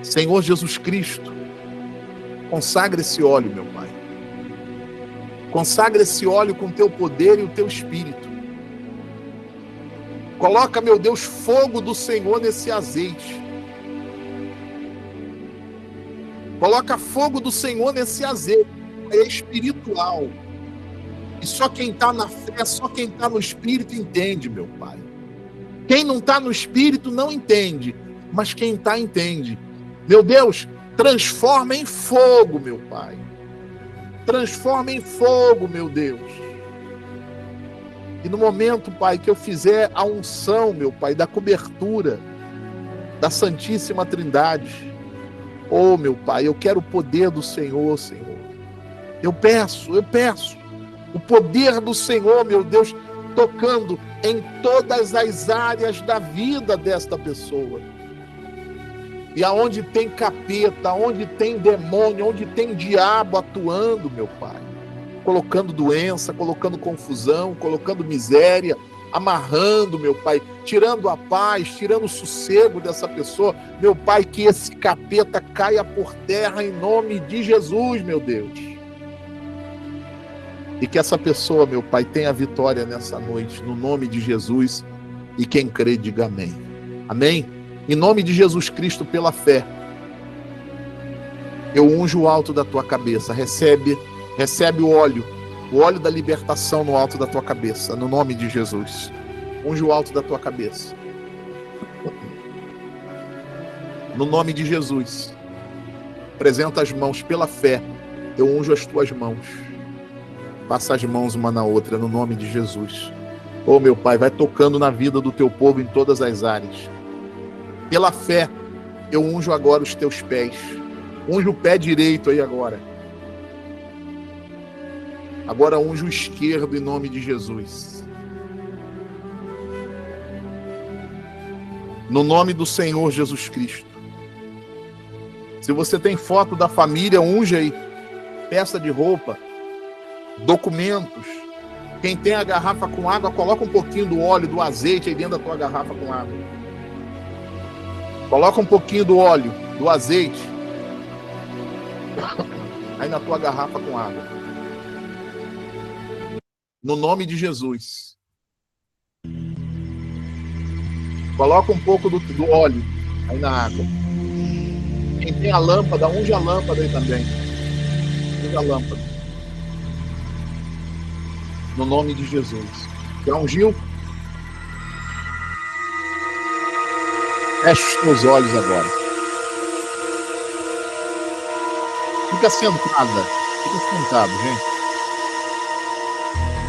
Senhor Jesus Cristo, consagra esse óleo, meu Pai. Consagra esse óleo com teu poder e o teu espírito. Coloca, meu Deus, fogo do Senhor nesse azeite. Coloca fogo do Senhor nesse azeite. É espiritual. E só quem está na fé, só quem está no Espírito entende, meu Pai. Quem não está no Espírito não entende. Mas quem está, entende. Meu Deus, transforma em fogo, meu Pai. Transforma em fogo, meu Deus. E no momento, Pai, que eu fizer a unção, meu Pai, da cobertura da Santíssima Trindade. Oh, meu Pai, eu quero o poder do Senhor, Senhor. Eu peço, o poder do Senhor, meu Deus, tocando em todas as áreas da vida desta pessoa. E aonde tem capeta, onde tem demônio, onde tem diabo atuando, meu Pai, colocando doença, colocando confusão, colocando miséria, amarrando, meu Pai, tirando a paz, tirando o sossego dessa pessoa, meu Pai, que esse capeta caia por terra em nome de Jesus, meu Deus. E que essa pessoa, meu Pai, tenha vitória nessa noite, no nome de Jesus. E quem crê, diga amém. Amém? Em nome de Jesus Cristo, pela fé, eu unjo o alto da tua cabeça. Recebe o óleo da libertação no alto da tua cabeça, no nome de Jesus. Unge o alto da tua cabeça. No nome de Jesus. Apresenta as mãos pela fé. Eu unjo as tuas mãos. Passa as mãos uma na outra, no nome de Jesus. Oh, meu Pai, vai tocando na vida do teu povo em todas as áreas. Pela fé, eu unjo agora os teus pés. Unjo o pé direito aí agora. Agora unjo o esquerdo em nome de Jesus. No nome do Senhor Jesus Cristo. Se você tem foto da família, unge aí. Peça de roupa. Documentos. Quem tem a garrafa com água, coloca um pouquinho do óleo, do azeite aí dentro da tua garrafa com água. Coloca um pouquinho do óleo, do azeite aí na tua garrafa com água. No nome de Jesus. Coloca um pouco do óleo aí na água. Quem tem a lâmpada, unge a lâmpada aí também. Unge a lâmpada. No nome de Jesus. Já ungiu? Feche os teus olhos agora. Fica sentada. Fica sentado, gente.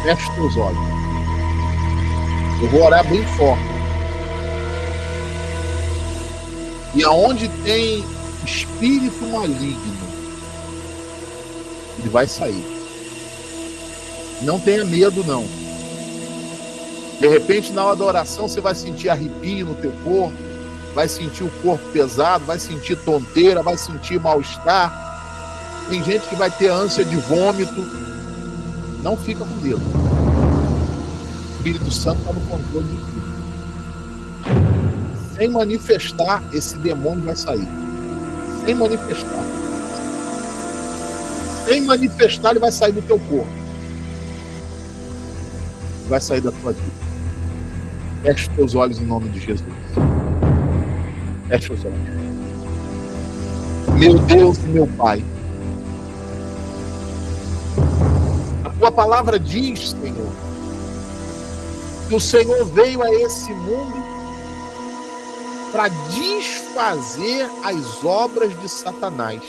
Feche os teus olhos. Eu vou orar bem forte. E aonde tem espírito maligno, ele vai sair. Não tenha medo, não. De repente, na hora da oração, você vai sentir arrepio no teu corpo, vai sentir o corpo pesado, vai sentir tonteira, vai sentir mal-estar. Tem gente que vai ter ânsia de vômito. Não fica com medo. O Espírito Santo está no controle de tudo. Sem manifestar, esse demônio vai sair. Sem manifestar. Sem manifestar, ele vai sair do teu corpo. Vai sair da tua vida. Feche os teus olhos em nome de Jesus. Feche os olhos. Meu Deus e meu Pai, a tua palavra diz, Senhor, que o Senhor veio a esse mundo para desfazer as obras de Satanás.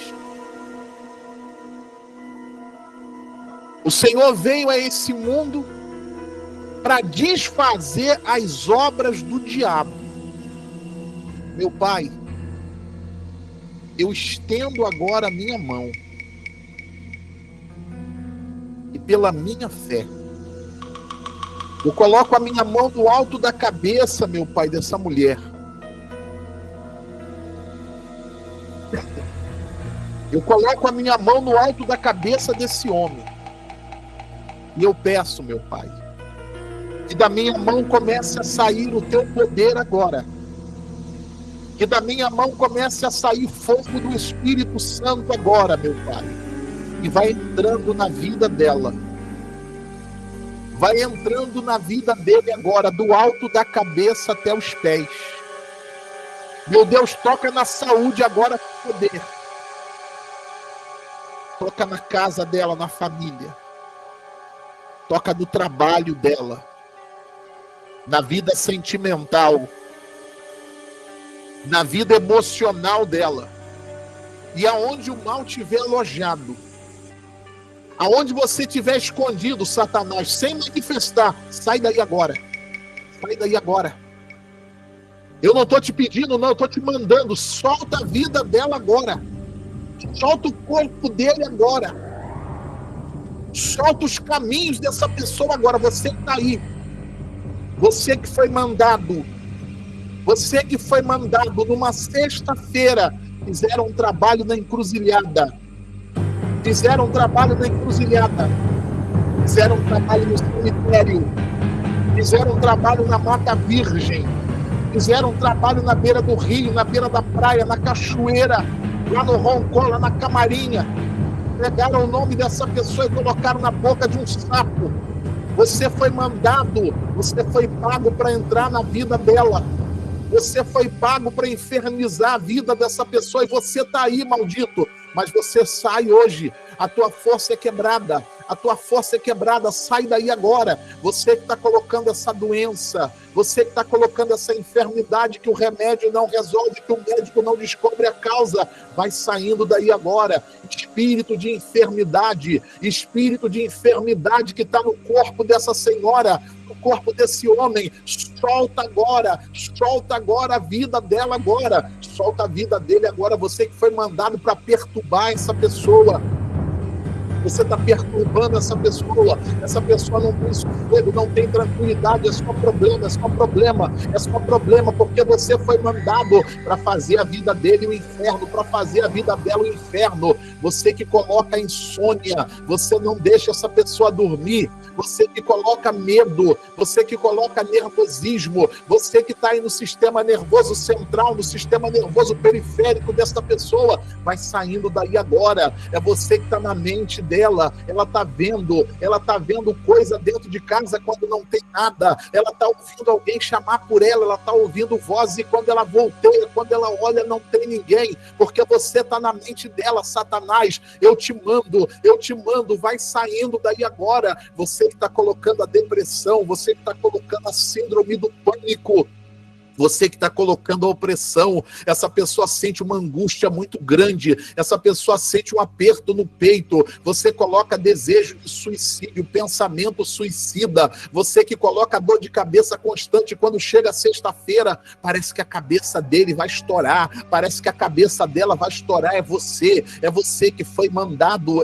O Senhor veio a esse mundo para desfazer as obras do diabo. Meu Pai, eu estendo agora a minha mão e pela minha fé, eu coloco a minha mão no alto da cabeça, meu Pai, dessa mulher. Eu coloco a minha mão no alto da cabeça desse homem. E eu peço, meu Pai, que da minha mão comece a sair o teu poder agora. Que da minha mão comece a sair fogo do Espírito Santo agora, meu Pai. E vai entrando na vida dela. Vai entrando na vida dele agora, do alto da cabeça até os pés. Meu Deus, toca na saúde agora com poder. Toca na casa dela, na família. Toca no trabalho dela. Na vida sentimental. Na vida emocional dela. E aonde o mal tiver alojado. Aonde você tiver escondido, Satanás, sem manifestar, sai daí agora. Sai daí agora. Eu não estou te pedindo, não, eu estou te mandando. Solta a vida dela agora. Solta o corpo dele agora. Solta os caminhos dessa pessoa agora. Você que está aí. Você que foi mandado. Você que foi mandado numa sexta-feira. Fizeram um trabalho na encruzilhada. Fizeram um trabalho na encruzilhada. Fizeram um trabalho no cemitério. Fizeram um trabalho na Mata Virgem. Fizeram um trabalho na beira do rio, na beira da praia, na cachoeira, lá no Roncó, lá na Camarinha. Pegaram o nome dessa pessoa e colocaram na boca de um sapo. Você foi mandado, você foi pago para entrar na vida dela. Você foi pago para infernizar a vida dessa pessoa e você está aí, maldito. Mas você sai hoje, a tua força é quebrada. A tua força é quebrada, sai daí agora. Você que está colocando essa doença, você que está colocando essa enfermidade que o remédio não resolve, que o médico não descobre a causa, vai saindo daí agora. Espírito de enfermidade que está no corpo dessa senhora, no corpo desse homem, solta agora a vida dela agora, solta a vida dele agora. Você que foi mandado para perturbar essa pessoa. Você está perturbando essa pessoa não tem sossego, não tem tranquilidade, é só problema, porque você foi mandado para fazer a vida dele o inferno, para fazer a vida dela o inferno. Você que coloca insônia, você não deixa essa pessoa dormir, você que coloca medo, você que coloca nervosismo, você que está aí no sistema nervoso central, no sistema nervoso periférico dessa pessoa, vai saindo daí agora. É você que está na mente dela, ela está vendo coisa dentro de casa quando não tem nada, ela está ouvindo alguém chamar por ela está ouvindo voz, e quando ela volteia, quando ela olha, não tem ninguém, porque você está na mente dela. Satanás, eu te mando, vai saindo daí agora. Você que está colocando a depressão, você que está colocando a síndrome do pânico, Você que está colocando a opressão, essa pessoa sente uma angústia muito grande, essa pessoa sente um aperto no peito, você coloca desejo de suicídio, pensamento suicida, você que coloca dor de cabeça constante, quando chega sexta-feira, parece que a cabeça dele vai estourar, parece que a cabeça dela vai estourar, é você que foi mandado,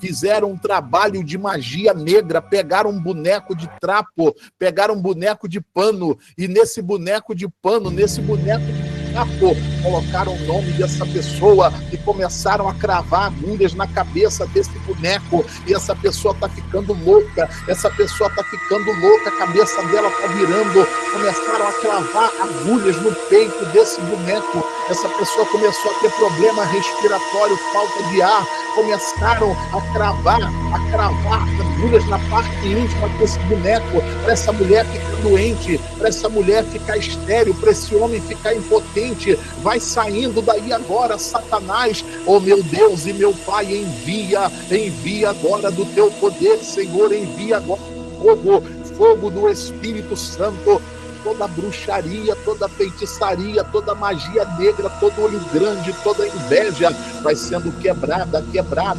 fizeram um trabalho de magia negra, pegaram um boneco de trapo, pegaram um boneco de pano, e nesse boneco de pano, nesse boneco de trapo, colocaram o nome dessa pessoa e começaram a cravar agulhas na cabeça desse boneco, e essa pessoa está ficando louca, a cabeça dela está virando, começaram a cravar agulhas no peito desse boneco, essa pessoa começou a ter problema respiratório, falta de ar, começaram a cravar agulhas na parte íntima desse boneco, para essa mulher ficar doente, para essa mulher ficar estéril, para esse homem ficar impotente. Vai saindo daí agora, Satanás, oh meu Deus e meu Pai, envia agora do teu poder, Senhor, envia agora fogo do Espírito Santo, toda bruxaria, toda feitiçaria, toda magia negra, todo olho grande, toda inveja vai sendo quebrada,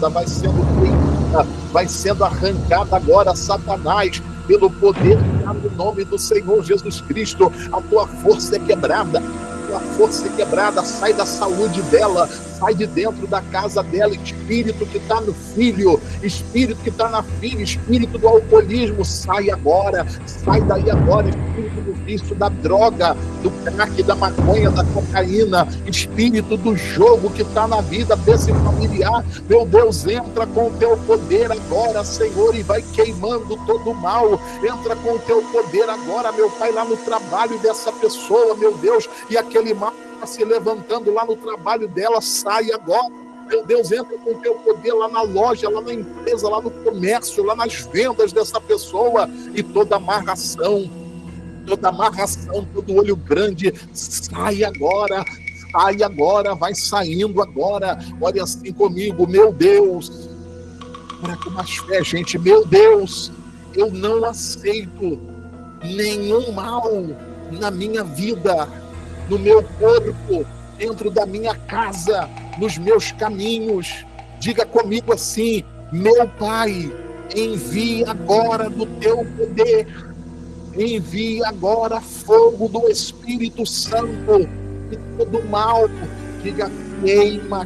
vai sendo queimada, vai sendo arrancada agora, Satanás, pelo poder no nome do Senhor Jesus Cristo. A tua força é quebrada, sai da saúde dela, sai de dentro da casa dela, espírito que está no filho, espírito que está na filha, espírito do alcoolismo, sai daí agora, espírito do vício, da droga, do crack, da maconha, da cocaína, espírito do jogo que está na vida desse familiar, meu Deus, entra com o teu poder agora, Senhor, e vai queimando todo o mal, entra com o teu poder agora, meu Pai, lá no trabalho dessa pessoa, meu Deus, e aquele mal está se levantando lá no trabalho dela, sai agora, meu Deus, entra com o teu poder lá na loja, lá na empresa, lá no comércio, lá nas vendas dessa pessoa, e toda amarração, todo olho grande, sai agora, vai saindo agora, olha assim comigo, meu Deus, ora com mais fé, gente, meu Deus, eu não aceito nenhum mal na minha vida, no meu corpo, dentro da minha casa, nos meus caminhos. Diga comigo assim: meu Pai, envia agora do teu poder, envia agora fogo do Espírito Santo, e todo mal, diga queima,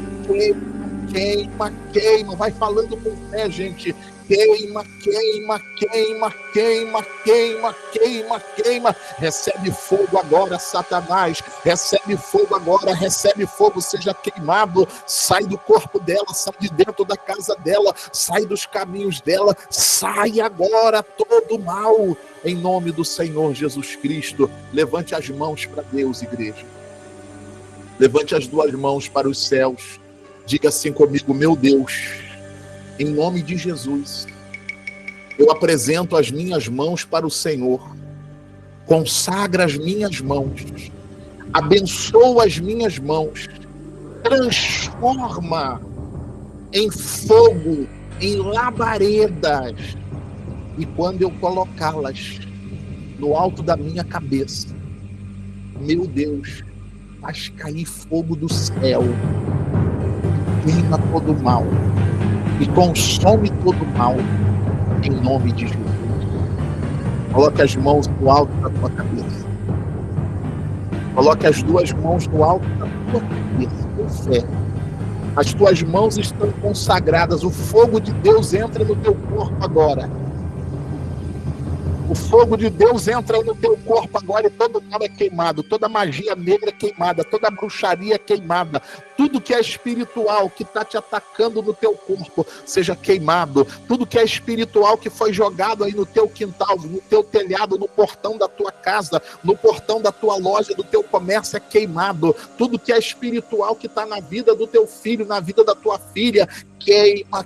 vai falando com fé, gente. Queima, recebe fogo agora, Satanás, recebe fogo agora, seja queimado, sai do corpo dela, sai de dentro da casa dela, sai dos caminhos dela, sai agora todo mal, em nome do Senhor Jesus Cristo. Levante as mãos para Deus, igreja, levante as duas mãos para os céus, diga assim comigo: meu Deus, em nome de Jesus, eu apresento as minhas mãos para o Senhor, consagra as minhas mãos, abençoa as minhas mãos, transforma em fogo, em labaredas, e quando eu colocá-las no alto da minha cabeça, meu Deus, faz cair fogo do céu, queima todo o mal e consome todo o mal, em nome de Jesus. Coloque as mãos no alto da tua cabeça, coloque as duas mãos no alto da tua cabeça, com fé. As tuas mãos estão consagradas, o fogo de Deus entra no teu corpo agora. O fogo de Deus entra no teu corpo agora e todo mal é queimado, toda magia negra é queimada, toda bruxaria é queimada, tudo que é espiritual que está te atacando no teu corpo seja queimado, tudo que é espiritual que foi jogado aí no teu quintal, no teu telhado, no portão da tua casa, no portão da tua loja, do teu comércio é queimado, tudo que é espiritual que está na vida do teu filho, na vida da tua filha, queima.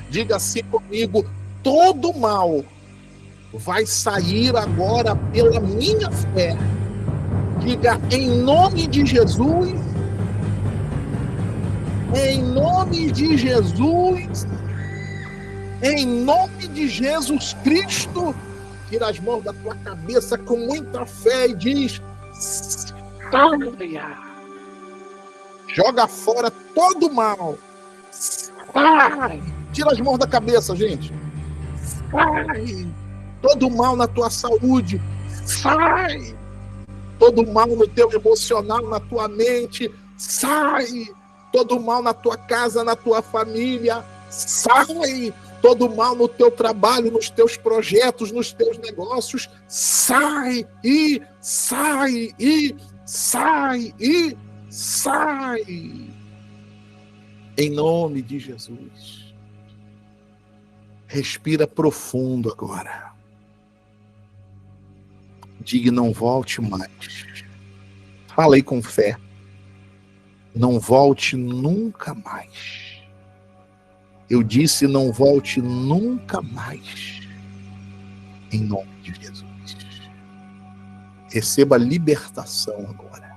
Diga assim comigo: todo mal vai sair agora pela minha fé. Diga: em nome de Jesus, Em nome de Jesus Cristo, tira as mãos da tua cabeça com muita fé e diz: saia. Joga fora todo o mal. Sai. Tira as mãos da cabeça, gente. Sai. Todo o mal na tua saúde. Sai. Todo o mal no teu emocional, na tua mente. Sai. Todo o mal na tua casa, na tua família. Sai. Todo o mal no teu trabalho, nos teus projetos, nos teus negócios. Sai e sai e sai e sai. Em nome de Jesus. Respira profundo agora. Diga: não volte mais. Fala aí com fé. Não volte nunca mais. Eu disse: não volte nunca mais. Em nome de Jesus. Receba libertação agora.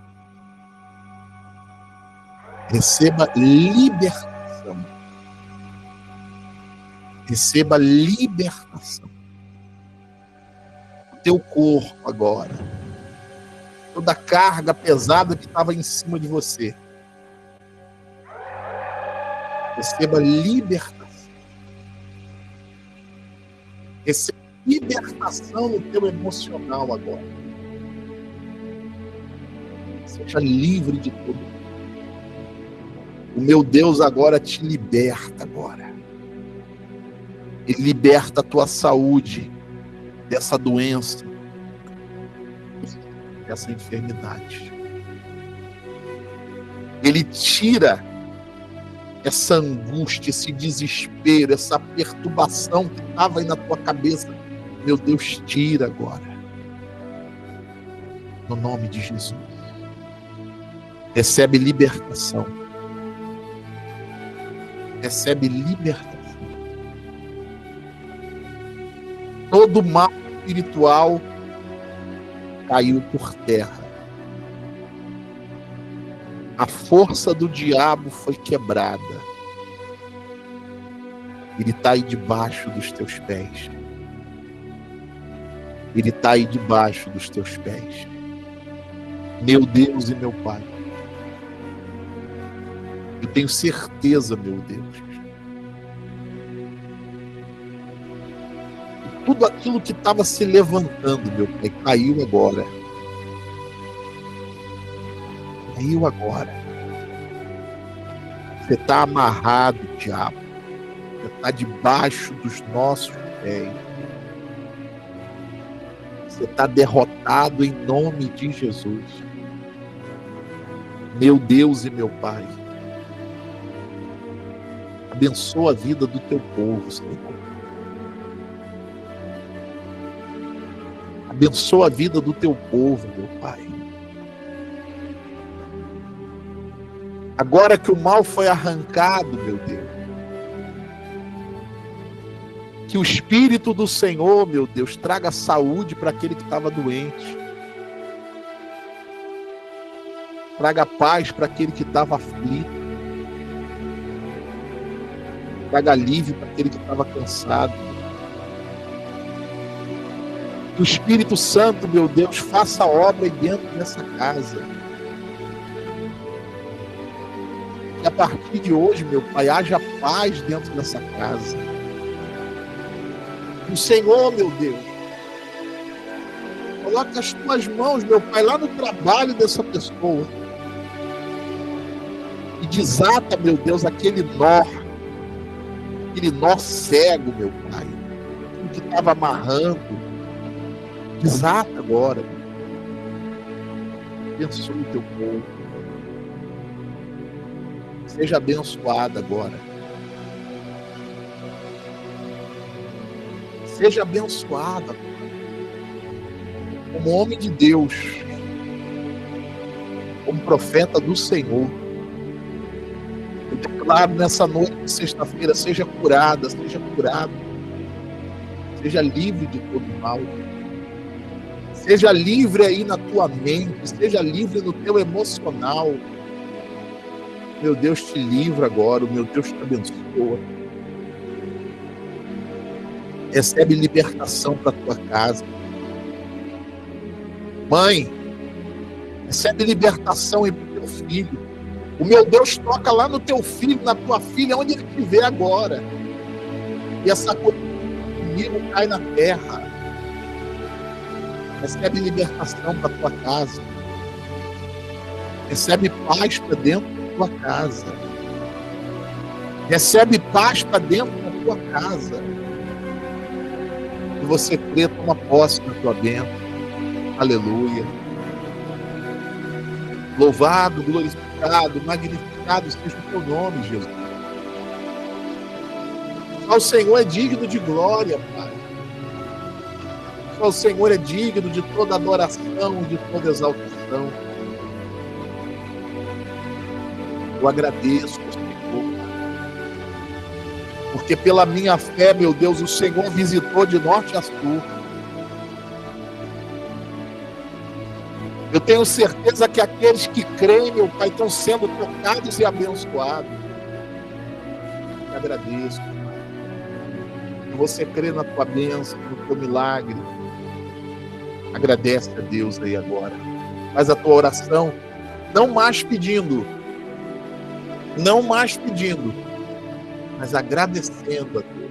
Receba libertação. Receba libertação. O teu corpo agora. Toda a carga pesada que estava em cima de você. Receba libertação. Receba libertação no teu emocional agora. Seja livre de tudo. O meu Deus agora te liberta agora. Ele liberta a tua saúde dessa doença, dessa enfermidade. Ele tira essa angústia, esse desespero, essa perturbação que estava aí na tua cabeça. Meu Deus, tira agora. No nome de Jesus. Recebe libertação. Recebe libertação. Todo mal espiritual caiu por terra. A força do diabo foi quebrada. Ele está aí debaixo dos teus pés. Ele está aí debaixo dos teus pés. Meu Deus e meu Pai. Eu tenho certeza, meu Deus. Que tudo aquilo que estava se levantando, meu Pai, caiu agora. Caiu agora. Você está amarrado, diabo. Você está debaixo dos nossos pés. Você está derrotado em nome de Jesus. Meu Deus e meu Pai. Abençoa a vida do teu povo, Senhor. Abençoa a vida do teu povo, meu Pai. Agora que o mal foi arrancado, meu Deus. Que o Espírito do Senhor, meu Deus, traga saúde para aquele que estava doente. Traga paz para aquele que estava aflito. Traga alívio para aquele que estava cansado. Que o Espírito Santo, meu Deus, faça obra aí dentro dessa casa. Que a partir de hoje, meu Pai, haja paz dentro dessa casa. Que o Senhor, meu Deus, coloque as tuas mãos, meu Pai, lá no trabalho dessa pessoa. E desata, meu Deus, aquele nó cego, meu Pai, que estava amarrando. Desata agora. Abençoe o teu povo. Seja abençoado agora. Seja abençoado agora. Como homem de Deus, como profeta do Senhor. Eu declaro nessa noite de sexta-feira, seja curada, seja curado. Seja livre de todo mal. Seja livre aí na tua mente, seja livre no teu emocional. Meu Deus te livra agora, o meu Deus te abençoa. Recebe libertação para tua casa. Mãe, recebe libertação aí para o teu filho. O meu Deus toca lá no teu filho, na tua filha, onde ele estiver agora. E essa coisa comigo cai na terra. Recebe libertação para tua casa. Recebe paz para dentro da tua casa. Recebe paz para dentro da tua casa. E você crê, toma posse na tua bênção. Aleluia. Louvado, glorificado, magnificado seja o teu nome, Jesus. Só o Senhor é digno de glória, Pai. Só o Senhor é digno de toda adoração, de toda exaltação. Eu agradeço, Senhor, porque pela minha fé, meu Deus, o Senhor visitou de norte a sul. Eu tenho certeza que aqueles que creem, meu Pai, estão sendo tocados e abençoados. Eu agradeço, Pai. E você crê na tua bênção, no teu milagre. Agradece a Deus aí agora. Faz a tua oração, não mais pedindo, mas agradecendo a Deus.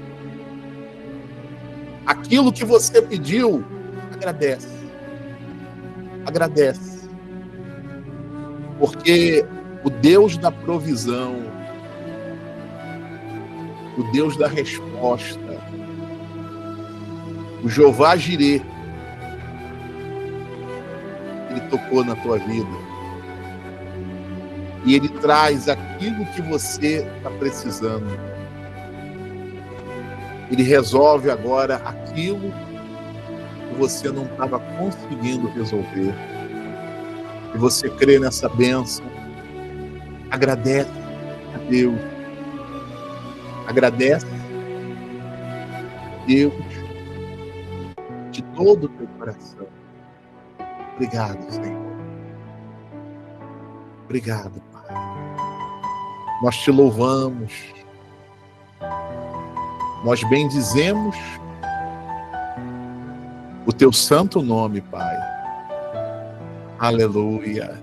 Aquilo que você pediu, agradece. Agradece. Porque o Deus da provisão, o Deus da resposta, o Jeová Jirê, Ele tocou na tua vida. E Ele traz aquilo que você está precisando. Ele resolve agora aquilo que você não estava conseguindo resolver. E você crê nessa bênção. Agradece a Deus. Agradece a Deus de todo o teu coração. Obrigado, Senhor. Obrigado, Pai. Nós te louvamos. Nós bendizemos o teu santo nome, Pai. Aleluia.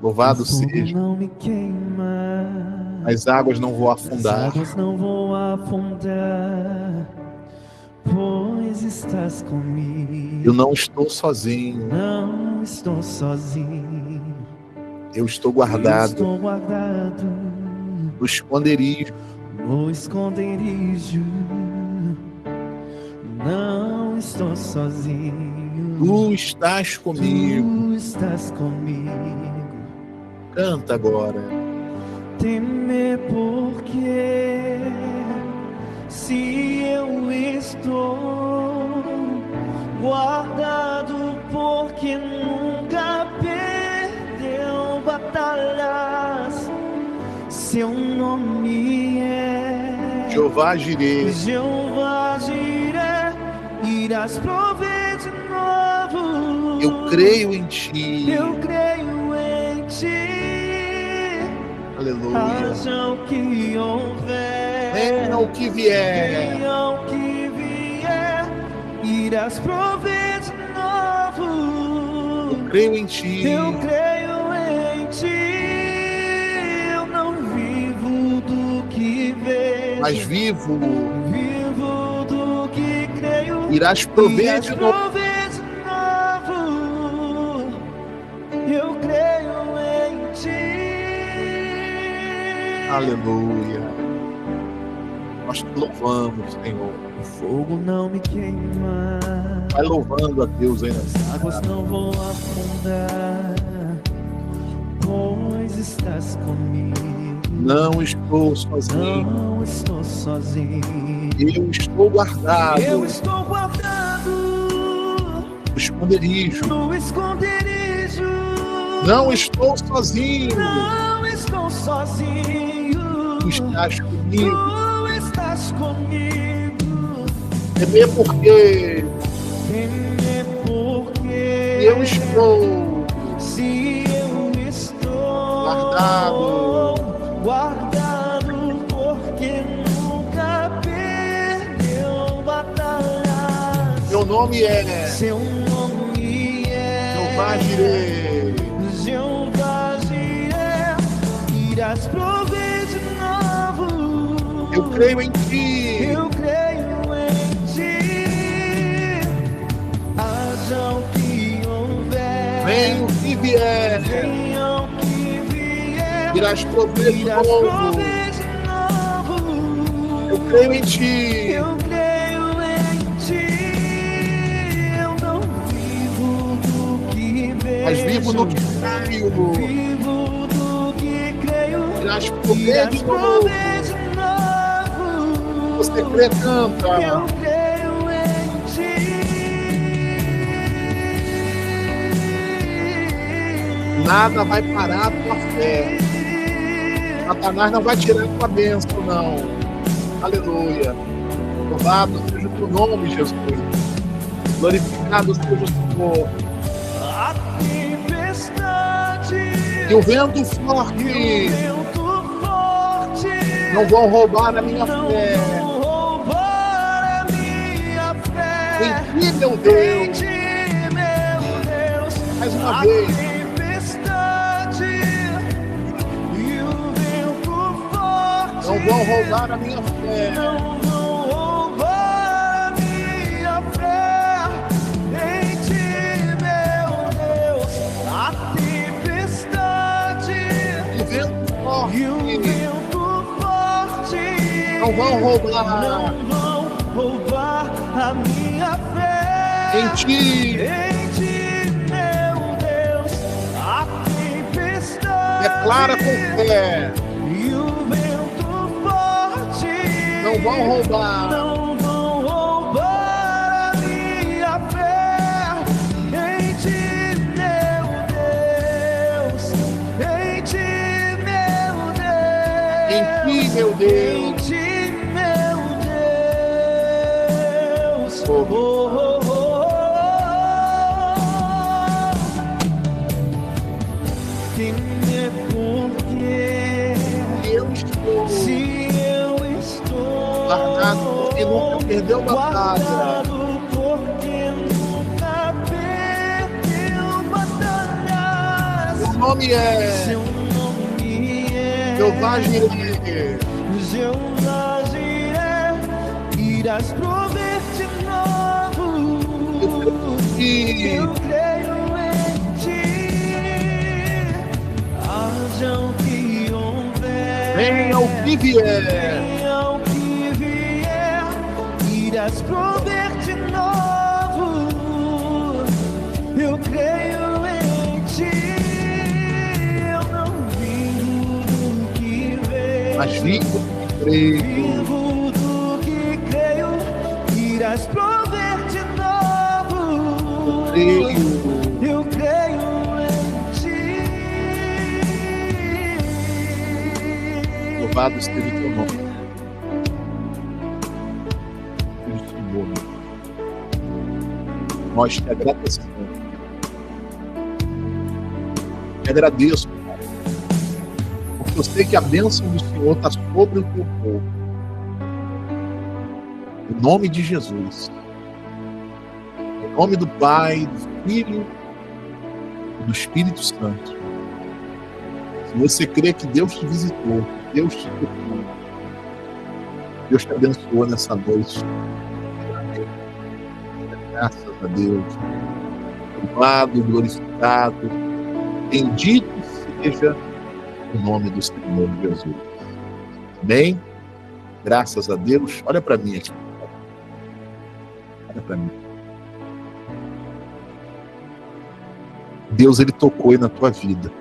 Louvado seja. Não me queima, as águas não vão afundar. As águas não vão afundar, pois estás comigo. Eu não estou sozinho. Não estou sozinho. Eu estou guardado. Estou guardado no esconderijo. No esconderijo. Não estou sozinho. Tu estás comigo. Tu estás comigo. Canta agora. Temer porque se eu estou guardado, porque nunca perdeu batalhas. Seu nome é Jeová Jirê. Jeová Jirê. Irás prover de novo. Eu creio em ti. Eu creio em ti. Aleluia. Haja o que houver, venha o que vier, venha o que vier, irás prover de novo. Eu creio em ti. Eu creio em ti. Eu não vivo do que vejo, mas vivo do que creio. Irás prover de novo. Eu creio em ti. Aleluia. Nós te louvamos, Senhor. O fogo não me queima. Vai louvando a Deus aí As águas não vão afundar, pois estás comigo. Não estou sozinho. Não estou sozinho. Eu estou guardado. Eu estou guardado no esconderijo. No esconderijo. Não estou sozinho. Não estou sozinho. Tu estás comigo. Tu estás comigo. Temer porque eu estou. Se eu estou guardado, porque nunca perdeu batalha. nome é seu nome é Jeová Jireh. Jeová Jireh, irás prover de novo. Eu creio em ti. Eu creio em ti. Haja o que houver, Venha o que vier, venha o que vier, irás prover de irás novo. prover de novo. Eu creio em ti. Eu creio em ti. Eu não vivo do que vejo, Mas vivo no que creio. vivo do que creio. Irás prover Irás de novo. prover de novo. Você crê, canta. Eu creio em ti. Nada vai parar a tua fé. Satanás não vai tirar a tua bênção, não. Aleluia. Louvado seja o teu nome, Jesus. Glorificado seja o Senhor. A tempestade E o vento e o forte vento forte não vão roubar a minha não fé. vão roubar a minha fé. Em ti, meu Em Deus. ti, meu Deus. Mais uma A vez. tempestade e o vento forte Não vão roubar a minha fé. não vão roubar a minha fé. Em ti, meu Deus. A tempestade O vento e forte o vento forte não vão roubar. não vão roubar a minha fé. Em ti, Em ti, meu Deus, a tempestade declara com fé. e o vento forte Não vão roubar. não vão roubar a minha fé. Em ti, meu Deus, em ti, meu Deus, Em ti, meu em Deus. ti, meu Deus. Oh, Oh, oh, oh, oh. Quem é porque Eu estou se eu estou guardado porque nunca perdeu batalha. guardado porque nunca perdeu batalhas. O nome é Seu nome é Jeová Jireh. Jeová Jireh, irás prover de novo. E Eu creio em ti. Haja o que houver, venha o que vier, venha o que vier, irás prover de novo. Eu creio em ti. Eu não vivo do que vejo, mas vivo e creio. vivo do que creio. Irás prover de novo. Creio. Eu creio em ti. Louvado seja o teu nome. Senhor, nós te agradecemos. Te agradeço, Pai, porque eu sei que a bênção do Senhor está sobre o teu povo. Em nome de Jesus. Em nome do Pai, do Filho e do Espírito Santo. Se você crê que Deus te visitou, que Deus te tocou, Deus te abençoou nessa noite. Graças a Deus. Louvado, glorificado, bendito seja o nome do Senhor Jesus. Amém? Graças a Deus. Olha para mim aqui. Olha para mim. Deus, ele tocou aí na tua vida.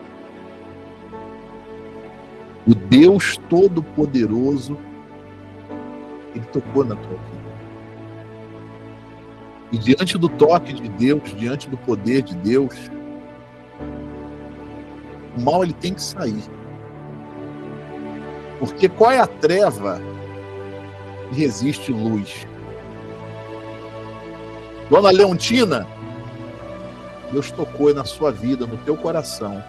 O Deus Todo-Poderoso, ele tocou na tua vida. E diante do toque de Deus, diante do poder de Deus, o mal ele tem que sair. Porque qual é a treva que resiste luz? Dona Leontina, Deus tocou na sua vida, no teu coração.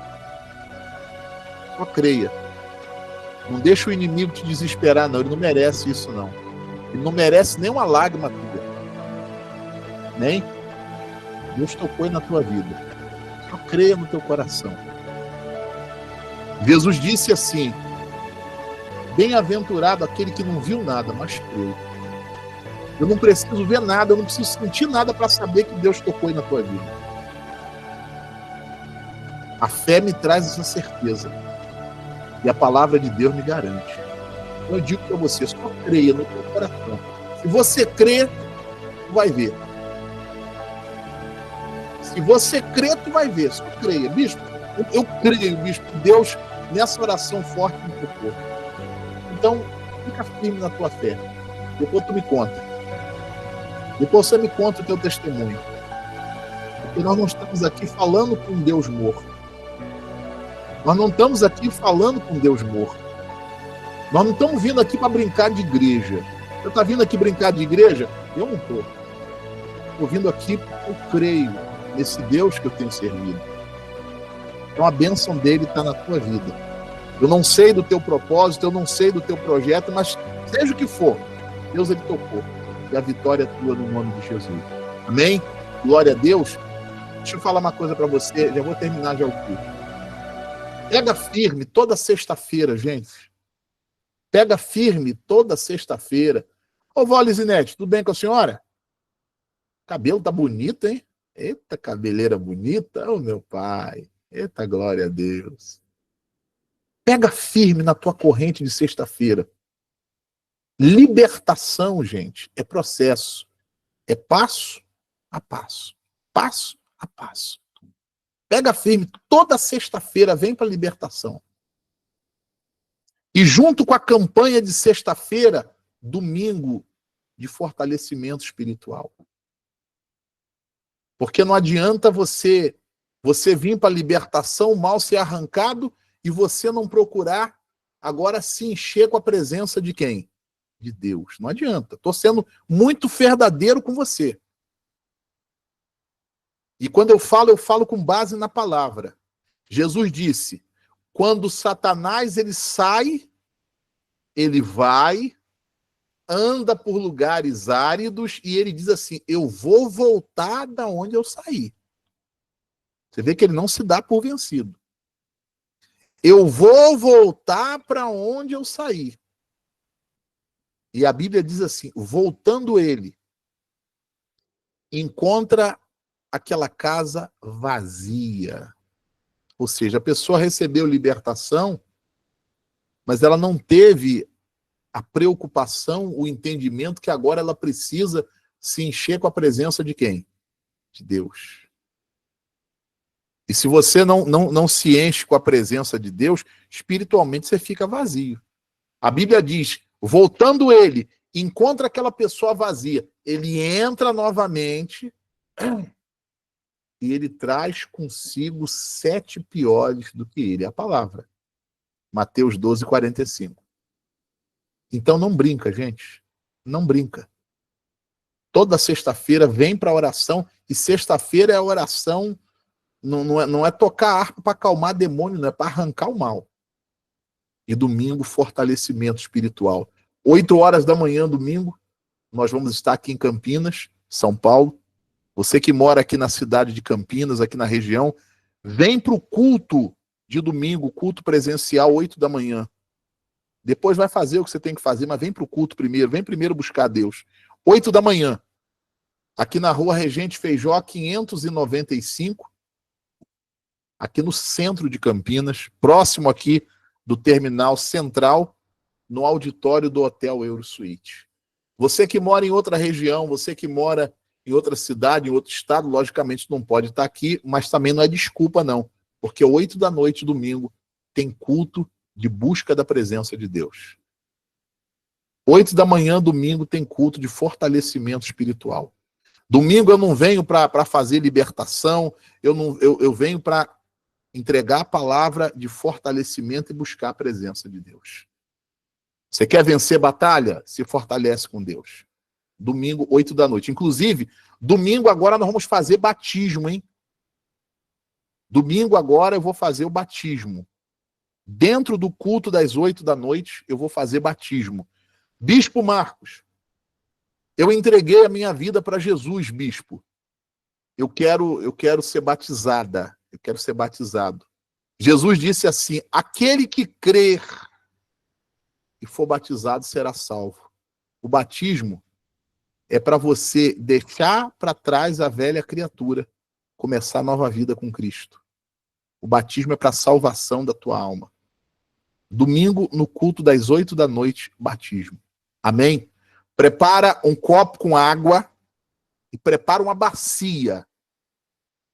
Só creia. Não deixa o inimigo te desesperar, não. Ele não merece isso, não. Ele não merece nem uma lágrima tua. Amém? Deus tocou aí na tua vida. Só creia no teu coração. Jesus disse assim: bem-aventurado aquele que não viu nada, mas creu. Eu não preciso ver nada, eu não preciso sentir nada para saber que Deus tocou aí na tua vida. A fé me traz essa certeza. E a palavra de Deus me garante. Eu digo para você, só creia no teu coração. Se você crer, tu vai ver. Se você crer, tu vai ver. Só creia. Bispo, eu creio, bispo, Deus, nessa oração forte no teu corpo. Então, fica firme na tua fé. Depois tu me conta. Depois você me conta o teu testemunho. Porque nós não estamos aqui falando com Deus morto. Nós não estamos aqui falando com Deus morto. Nós não estamos vindo aqui para brincar de igreja. Você está vindo aqui brincar de igreja? Eu não estou. Estou vindo aqui porque eu creio nesse Deus que eu tenho servido. Então a bênção dele está na tua vida. Eu não sei do teu propósito, eu não sei do teu projeto, mas seja o que for, Deus ele tocou. E a vitória é tua no nome de Jesus. Amém? Glória a Deus. Deixa eu falar uma coisa para você, já vou terminar já o culto. Pega firme toda sexta-feira, gente. Pega firme toda sexta-feira. Ô, vó Lisinete, tudo bem com a senhora? Cabelo tá bonito, hein? Eita, cabeleira bonita. Ô, meu pai. Eita, glória a Deus. Pega firme na tua corrente de sexta-feira. Libertação, gente, é processo. É passo a passo. Passo a passo. Pega firme, toda sexta-feira vem para a libertação. E junto com a campanha de sexta-feira, domingo de fortalecimento espiritual. Porque não adianta você vir para a libertação, o mal ser arrancado, e você não procurar agora se encher com a presença de quem? De Deus. Não adianta. Estou sendo muito verdadeiro com você. E quando eu falo com base na palavra. Jesus disse, quando Satanás ele sai, ele vai, anda por lugares áridos e ele diz assim, eu vou voltar da onde eu saí. Você vê que ele não se dá por vencido. Eu vou voltar para onde eu saí. E a Bíblia diz assim, voltando ele, encontra aquela casa vazia. Ou seja, a pessoa recebeu libertação, mas ela não teve a preocupação, o entendimento que agora ela precisa se encher com a presença de quem? De Deus. E se você não se enche com a presença de Deus, espiritualmente você fica vazio. A Bíblia diz, voltando ele, encontra aquela pessoa vazia, ele entra novamente e ele traz consigo 7 piores do que ele. É a palavra. Mateus 12, 45. Então não brinca, gente. Não brinca. Toda sexta-feira vem para a oração, e sexta-feira é a oração, não é tocar harpa para acalmar demônio, não é para arrancar o mal. E domingo, fortalecimento espiritual. 8 horas da manhã, domingo, nós vamos estar aqui em Campinas, São Paulo. Você que mora aqui na cidade de Campinas, aqui na região, vem para o culto de domingo, culto presencial, 8 da manhã. Depois vai fazer o que você tem que fazer, mas vem para o culto primeiro, vem primeiro buscar Deus. 8 da manhã, aqui na rua Regente Feijó, 595, aqui no centro de Campinas, próximo aqui do terminal central, no auditório do Hotel Eurosuite. Você que mora em outra região, você que mora em outra cidade, em outro estado, logicamente não pode estar aqui, mas também não é desculpa não, porque 8 da noite, domingo, tem culto de busca da presença de Deus. 8 da manhã, domingo, tem culto de fortalecimento espiritual. Domingo eu não venho para fazer libertação, eu venho para entregar a palavra de fortalecimento e buscar a presença de Deus. Você quer vencer batalha? Se fortalece com Deus. Domingo, 8 da noite. Inclusive, domingo agora nós vamos fazer batismo, hein? Domingo agora eu vou fazer o batismo. Dentro do culto das 8 da noite, eu vou fazer batismo. Bispo Marcos, eu entreguei a minha vida para Jesus, bispo. eu quero ser batizada, eu quero ser batizado. Jesus disse assim: aquele que crer e for batizado será salvo. O batismo é para você deixar para trás a velha criatura, começar a nova vida com Cristo. O batismo é para a salvação da tua alma. Domingo, no culto das 8 da noite, batismo. Amém? Prepara um copo com água e prepara uma bacia.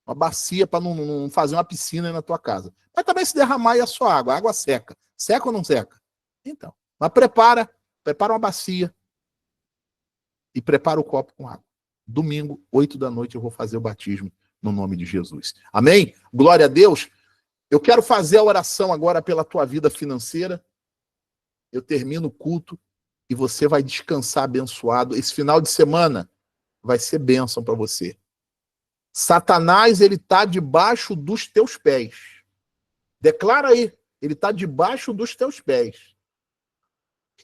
Uma bacia para não fazer uma piscina aí na tua casa. Mas também se derramar aí a sua água. A água seca. Seca ou não seca? Então. Mas prepara uma bacia e prepara o copo com água. Domingo, 8 da noite, eu vou fazer o batismo no nome de Jesus. Amém? Glória a Deus. Eu quero fazer a oração agora pela tua vida financeira. Eu termino o culto e você vai descansar abençoado. Esse final de semana vai ser bênção para você. Satanás, ele está debaixo dos teus pés. Declara aí, ele está debaixo dos teus pés.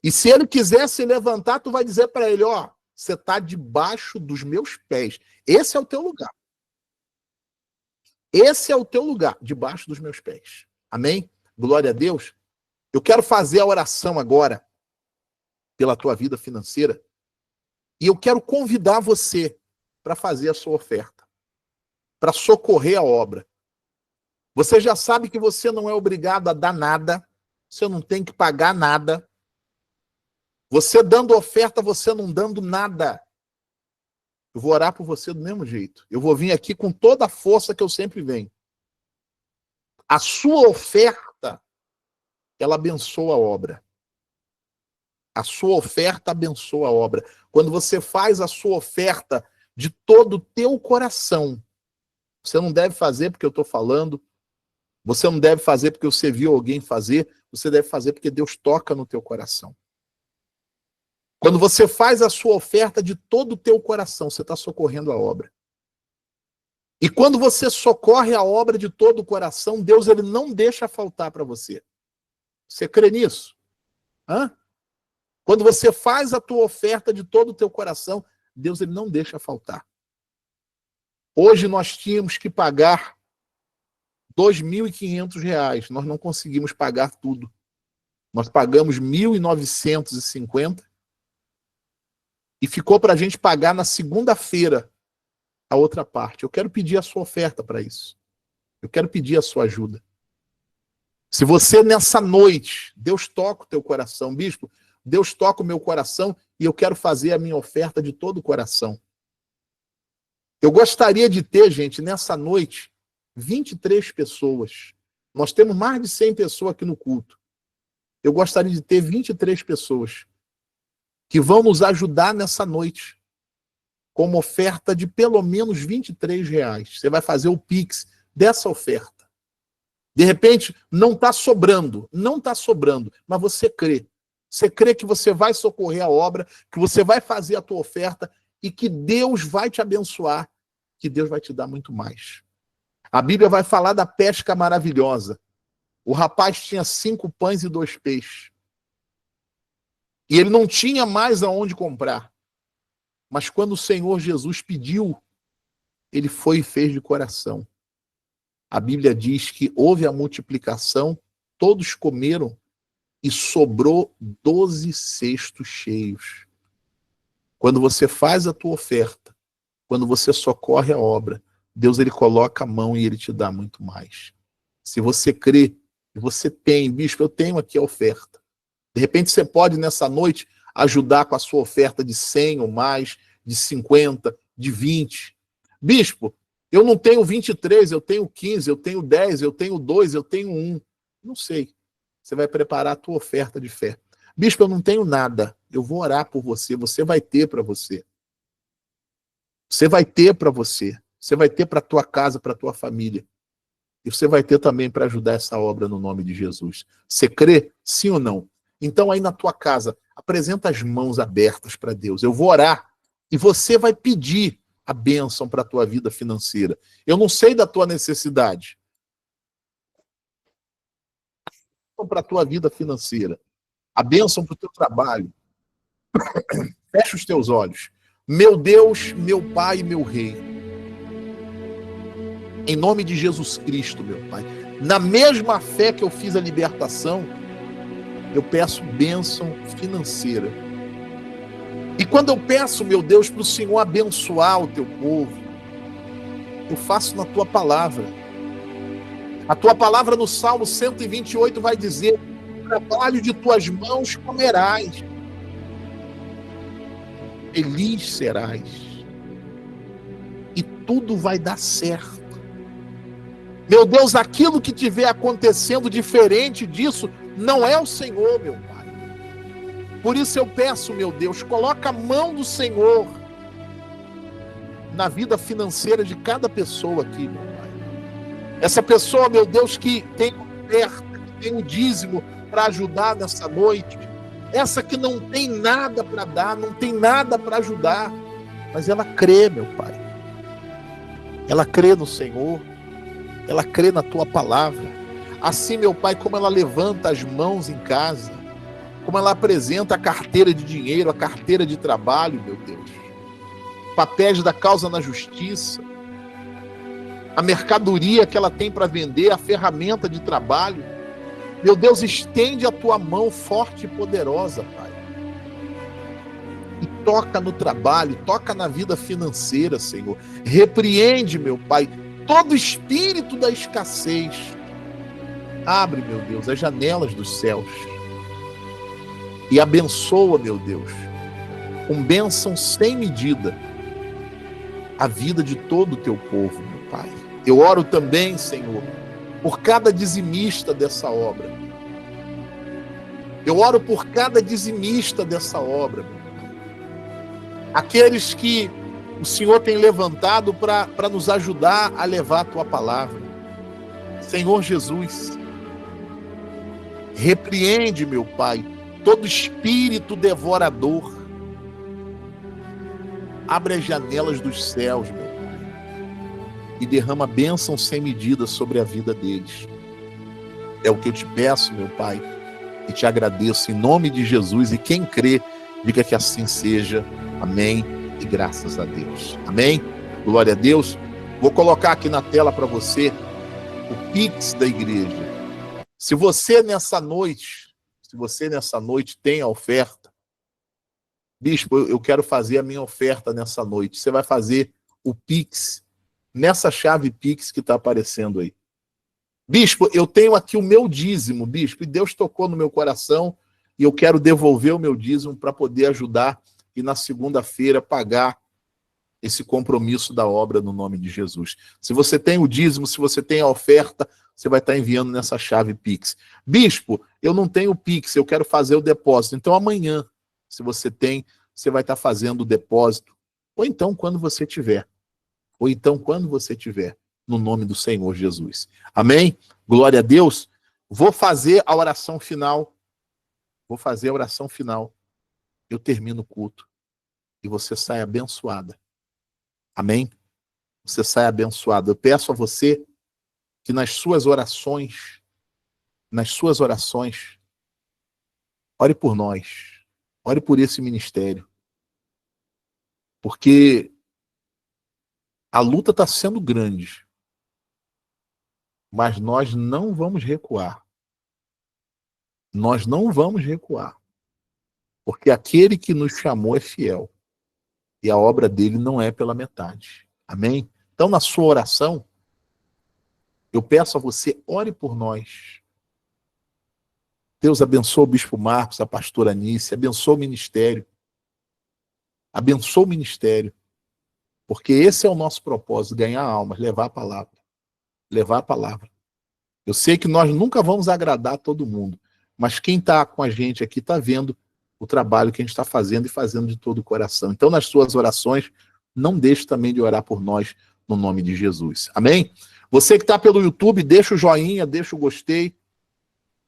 E se ele quiser se levantar, tu vai dizer para ele, ó, você está debaixo dos meus pés. Esse é o teu lugar. Esse é o teu lugar, debaixo dos meus pés. Amém? Glória a Deus. Eu quero fazer a oração agora pela tua vida financeira e eu quero convidar você para fazer a sua oferta, para socorrer a obra. Você já sabe que você não é obrigado a dar nada, você não tem que pagar nada. Você dando oferta, você não dando nada. Eu vou orar por você do mesmo jeito. Eu vou vir aqui com toda a força que eu sempre venho. A sua oferta, ela abençoa a obra. A sua oferta abençoa a obra. Quando você faz a sua oferta de todo o teu coração, você não deve fazer porque eu estou falando, você não deve fazer porque você viu alguém fazer, você deve fazer porque Deus toca no teu coração. Quando você faz a sua oferta de todo o teu coração, você está socorrendo a obra. E quando você socorre a obra de todo o coração, Deus ele não deixa faltar para você. Você crê nisso? Hã? Quando você faz a tua oferta de todo o teu coração, Deus ele não deixa faltar. Hoje nós tínhamos que pagar R$2.500. Nós não conseguimos pagar tudo. Nós pagamos R$1.950 e ficou para a gente pagar na segunda-feira a outra parte. Eu quero pedir a sua oferta para isso. Eu quero pedir a sua ajuda. Se você nessa noite, Deus toca o teu coração, bispo, Deus toca o meu coração e eu quero fazer a minha oferta de todo o coração. Eu gostaria de ter, gente, nessa noite, 23 pessoas. Nós temos mais de 100 pessoas aqui no culto. Eu gostaria de ter 23 pessoas que vão nos ajudar nessa noite com uma oferta de pelo menos R$23. Você vai fazer o Pix dessa oferta. De repente, não está sobrando, mas você crê. Você crê que você vai socorrer a obra, que você vai fazer a tua oferta e que Deus vai te abençoar, que Deus vai te dar muito mais. A Bíblia vai falar da pesca maravilhosa. O rapaz tinha 5 pães e 2 peixes. E ele não tinha mais aonde comprar. Mas quando o Senhor Jesus pediu, ele foi e fez de coração. A Bíblia diz que houve a multiplicação, todos comeram e sobrou 12 cestos cheios. Quando você faz a tua oferta, quando você socorre a obra, Deus ele coloca a mão e ele te dá muito mais. Se você crê, e você tem, bispo, eu tenho aqui a oferta. De repente você pode nessa noite ajudar com a sua oferta de 100 ou mais, de 50, de 20. Bispo, eu não tenho 23, eu tenho 15, eu tenho 10, eu tenho 2, eu tenho 1. Não sei. Você vai preparar a tua oferta de fé. Bispo, eu não tenho nada. Eu vou orar por você. Você vai ter para você. Você vai ter para você. Você vai ter para a tua casa, para a tua família. E você vai ter também para ajudar essa obra no nome de Jesus. Você crê? Sim ou não? Então aí na tua casa, apresenta as mãos abertas para Deus. Eu vou orar e você vai pedir a bênção para a tua vida financeira. Eu não sei da tua necessidade. Para a tua vida financeira. A bênção para o teu trabalho. Fecha os teus olhos. Meu Deus, meu Pai e meu Rei. Em nome de Jesus Cristo, meu Pai. Na mesma fé que eu fiz a libertação, eu peço bênção financeira. E quando eu peço, meu Deus, para o Senhor abençoar o teu povo, eu faço na tua palavra. A tua palavra no Salmo 128 vai dizer: o trabalho de tuas mãos comerás, feliz serás, e tudo vai dar certo. Meu Deus, aquilo que estiver acontecendo diferente disso, não é o Senhor, meu Pai. Por isso eu peço, meu Deus, coloca a mão do Senhor na vida financeira de cada pessoa aqui, meu Pai. Essa pessoa, meu Deus, que tem oferta, que tem um dízimo para ajudar nessa noite. Essa que não tem nada para dar, não tem nada para ajudar, mas ela crê, meu Pai. Ela crê no Senhor, ela crê na tua palavra. Assim, meu Pai, como ela levanta as mãos em casa, como ela apresenta a carteira de dinheiro, a carteira de trabalho, meu Deus, papéis da causa na justiça, a mercadoria que ela tem para vender, a ferramenta de trabalho. Meu Deus, estende a tua mão forte e poderosa, Pai. E toca no trabalho, toca na vida financeira, Senhor. Repreende, meu Pai, todo espírito da escassez. Abre, meu Deus, as janelas dos céus e abençoa, meu Deus, com bênção sem medida, a vida de todo o teu povo, meu Pai. Eu oro também, Senhor, por cada dizimista dessa obra. Eu oro por cada dizimista dessa obra, meu Pai. Aqueles que o Senhor tem levantado para nos ajudar a levar a tua palavra. Senhor Jesus, repreende, meu Pai, todo espírito devorador. Abre as janelas dos céus, meu Pai, e derrama bênção sem medida sobre a vida deles. É o que eu te peço, meu Pai, e te agradeço em nome de Jesus. E quem crê, diga que assim seja. Amém e graças a Deus. Amém? Glória a Deus. Vou colocar aqui na tela para você o Pix da igreja. Se você nessa noite tem a oferta, bispo, eu quero fazer a minha oferta nessa noite. Você vai fazer o Pix nessa chave Pix que está aparecendo aí. Bispo, eu tenho aqui o meu dízimo, bispo, e Deus tocou no meu coração e eu quero devolver o meu dízimo para poder ajudar e na segunda-feira pagar esse compromisso da obra no nome de Jesus. Se você tem o dízimo, se você tem a oferta, você vai estar enviando nessa chave Pix. Bispo, eu não tenho Pix, eu quero fazer o depósito. Então amanhã, se você tem, você vai estar fazendo o depósito. Ou então quando você tiver. No nome do Senhor Jesus. Amém? Glória a Deus. Vou fazer a oração final. Eu termino o culto. E você sai abençoada. Amém? Você sai abençoado. Eu peço a você que nas suas orações, ore por nós. Ore por esse ministério. Porque a luta está sendo grande. Mas nós não vamos recuar. Porque aquele que nos chamou é fiel. E a obra dele não é pela metade. Amém? Então, na sua oração, eu peço a você, ore por nós. Deus abençoe o Bispo Marcos, a pastora Anice, abençoe o ministério. Porque esse é o nosso propósito, ganhar almas, levar a palavra. Eu sei que nós nunca vamos agradar todo mundo, mas quem está com a gente aqui está vendo o trabalho que a gente está fazendo e fazendo de todo o coração. Então, nas suas orações, não deixe também de orar por nós, no nome de Jesus. Amém? Você que está pelo YouTube, deixa o joinha, deixa o gostei.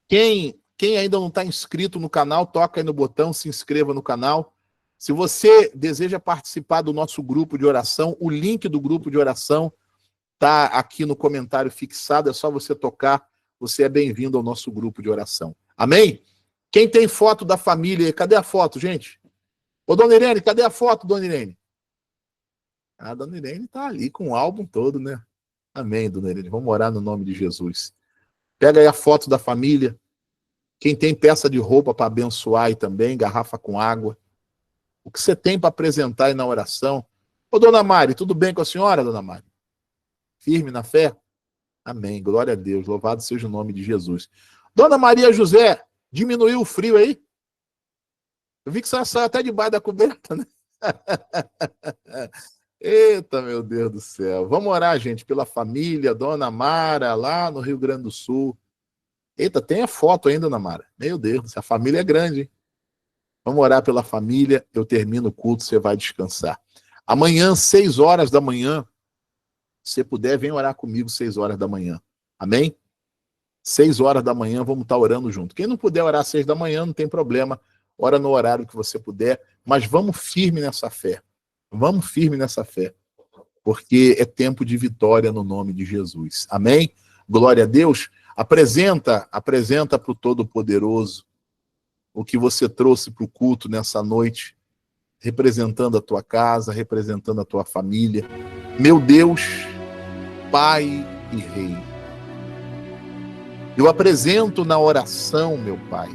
Quem ainda não está inscrito no canal, toca aí no botão, se inscreva no canal. Se você deseja participar do nosso grupo de oração, o link do grupo de oração está aqui no comentário fixado, é só você tocar, você é bem-vindo ao nosso grupo de oração. Amém? Quem tem foto da família, cadê a foto, gente? Ô, Dona Irene, cadê a foto, Dona Irene? A Dona Irene está ali com o álbum todo, né? Amém, dona Irene. Vamos orar no nome de Jesus. Pega aí a foto da família. Quem tem peça de roupa para abençoar aí também, garrafa com água. O que você tem para apresentar aí na oração? Ô, dona Mari, tudo bem com a senhora, dona Mari? Firme na fé? Amém. Glória a Deus. Louvado seja o nome de Jesus. Dona Maria José, diminuiu o frio aí? Eu vi que você saiu até debaixo da coberta, né? Eita, meu Deus do céu. Vamos orar, gente, pela família, Dona Mara, lá no Rio Grande do Sul. Eita, tem a foto ainda, Dona Mara. Meu Deus, a família é grande, hein? Vamos orar pela família. Eu termino o culto, você vai descansar. Amanhã, 6 horas da manhã, se você puder, vem orar comigo 6 horas da manhã. Amém? 6 horas da manhã, vamos estar orando junto. Quem não puder orar às 6 da manhã, não tem problema. Ora no horário que você puder. Mas vamos firme nessa fé. Vamos firme nessa fé. Porque é tempo de vitória no nome de Jesus. Amém? Glória a Deus. Apresenta para o Todo-Poderoso o que você trouxe para o culto nessa noite, representando a tua casa, representando a tua família. Meu Deus, Pai e Rei, eu apresento na oração, meu Pai,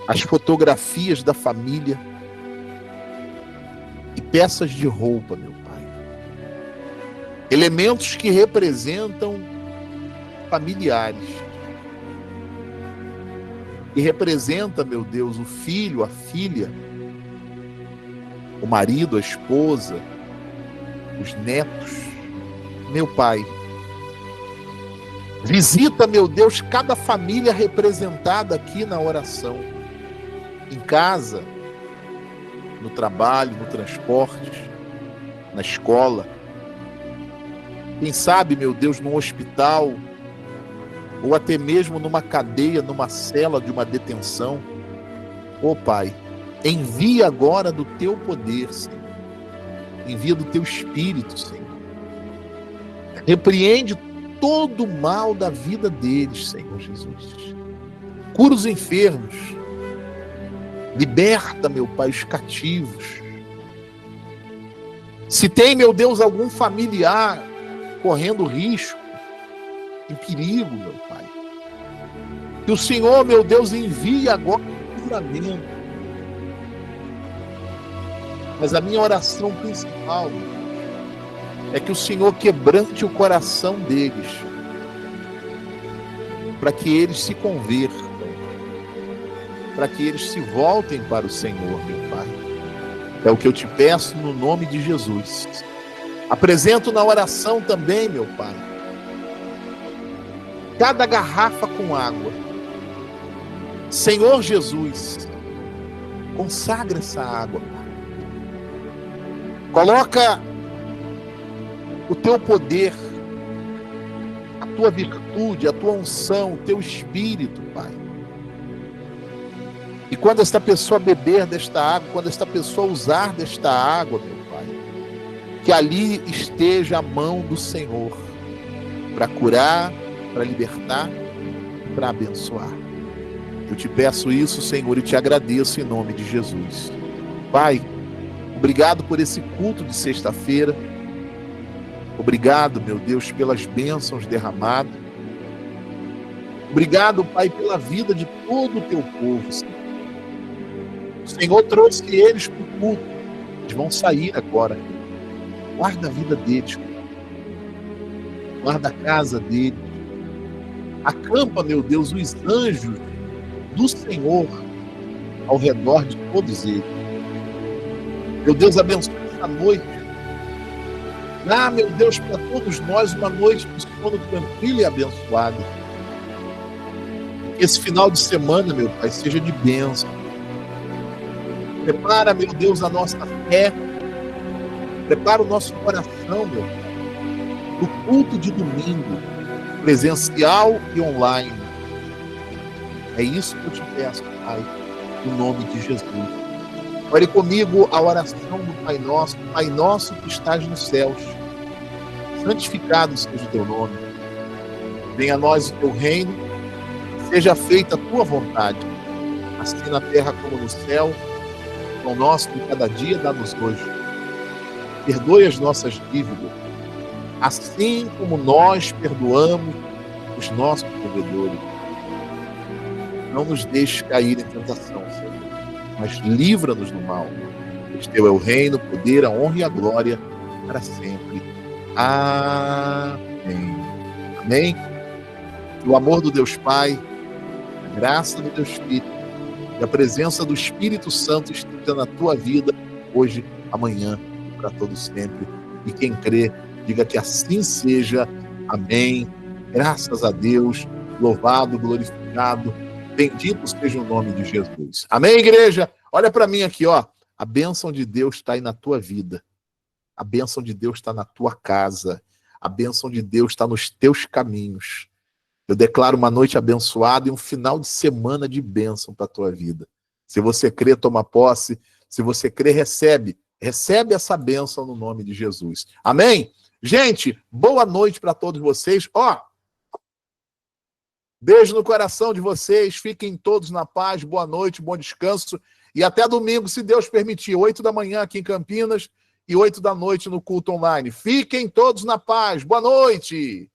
as fotografias da família e peças de roupa, meu Pai. Elementos que representam familiares. E representa, meu Deus, o filho, a filha, o marido, a esposa, os netos. Meu Pai, visita, meu Deus, cada família representada aqui na oração. Em casa, no trabalho, no transporte, na escola. Quem sabe, meu Deus, num hospital, ou até mesmo numa cadeia, numa cela de uma detenção. Ô Pai, envia agora do teu poder, Senhor. Envia do teu Espírito, Senhor. Repreende todo o mal da vida deles, Senhor Jesus. Cura os enfermos. Liberta, meu Pai, os cativos. Se tem, meu Deus, algum familiar correndo risco, em perigo, meu Pai, que o Senhor, meu Deus, envie agora o livramento. Mas a minha oração principal é que o Senhor quebrante o coração deles, para que eles se convertam, para que eles se voltem para o Senhor, meu Pai. É o que eu te peço no nome de Jesus. Apresento na oração também, meu Pai, cada garrafa com água. Senhor Jesus, consagra essa água, Pai. Coloca o teu poder, a tua virtude, a tua unção, o teu espírito, Pai. E quando esta pessoa beber desta água, quando esta pessoa usar desta água, meu Pai, que ali esteja a mão do Senhor para curar, para libertar, para abençoar. Eu te peço isso, Senhor, e te agradeço em nome de Jesus. Pai, obrigado por esse culto de sexta-feira. Obrigado, meu Deus, pelas bênçãos derramadas. Obrigado, Pai, pela vida de todo o teu povo, Senhor. O Senhor trouxe eles para o culto. Eles vão sair agora. Guarda a vida deles. Guarda a casa deles. Acampa, meu Deus, os anjos do Senhor ao redor de todos eles. Meu Deus, abençoe essa noite. Dá, meu Deus, para todos nós uma noite de sono tranquila e abençoada. Que esse final de semana, meu Pai, seja de bênção. Prepara, meu Deus, a nossa fé. Prepara o nosso coração, meu Pai, para o culto de domingo, presencial e online. É isso que eu te peço, Pai, no nome de Jesus. Ore comigo a oração do Pai Nosso que estás nos céus. Santificado seja o teu nome. Venha a nós o teu reino, seja feita a tua vontade, assim na terra como no céu. O pão nosso de cada dia dá-nos hoje. Perdoe as nossas dívidas, assim como nós perdoamos os nossos devedores. Não nos deixes cair em tentação, Senhor, mas livra-nos do mal. Pois teu é o reino, o poder, a honra e a glória para sempre. Amém. Amém. O amor do Deus Pai, a graça do Deus Filho e a presença do Espírito Santo esteja na tua vida hoje, amanhã e para todo sempre. E quem crê, diga que assim seja. Amém. Graças a Deus. Louvado, glorificado. Bendito seja o nome de Jesus. Amém, igreja? Olha para mim aqui, ó. A bênção de Deus está aí na tua vida. A bênção de Deus está na tua casa. A bênção de Deus está nos teus caminhos. Eu declaro uma noite abençoada e um final de semana de bênção para a tua vida. Se você crê, toma posse. Se você crê, recebe. Recebe essa bênção no nome de Jesus. Amém? Gente, boa noite para todos vocês. Ó, beijo no coração de vocês. Fiquem todos na paz. Boa noite, bom descanso. E até domingo, se Deus permitir. 8 da manhã aqui em Campinas e 8 da noite no culto online. Fiquem todos na paz. Boa noite.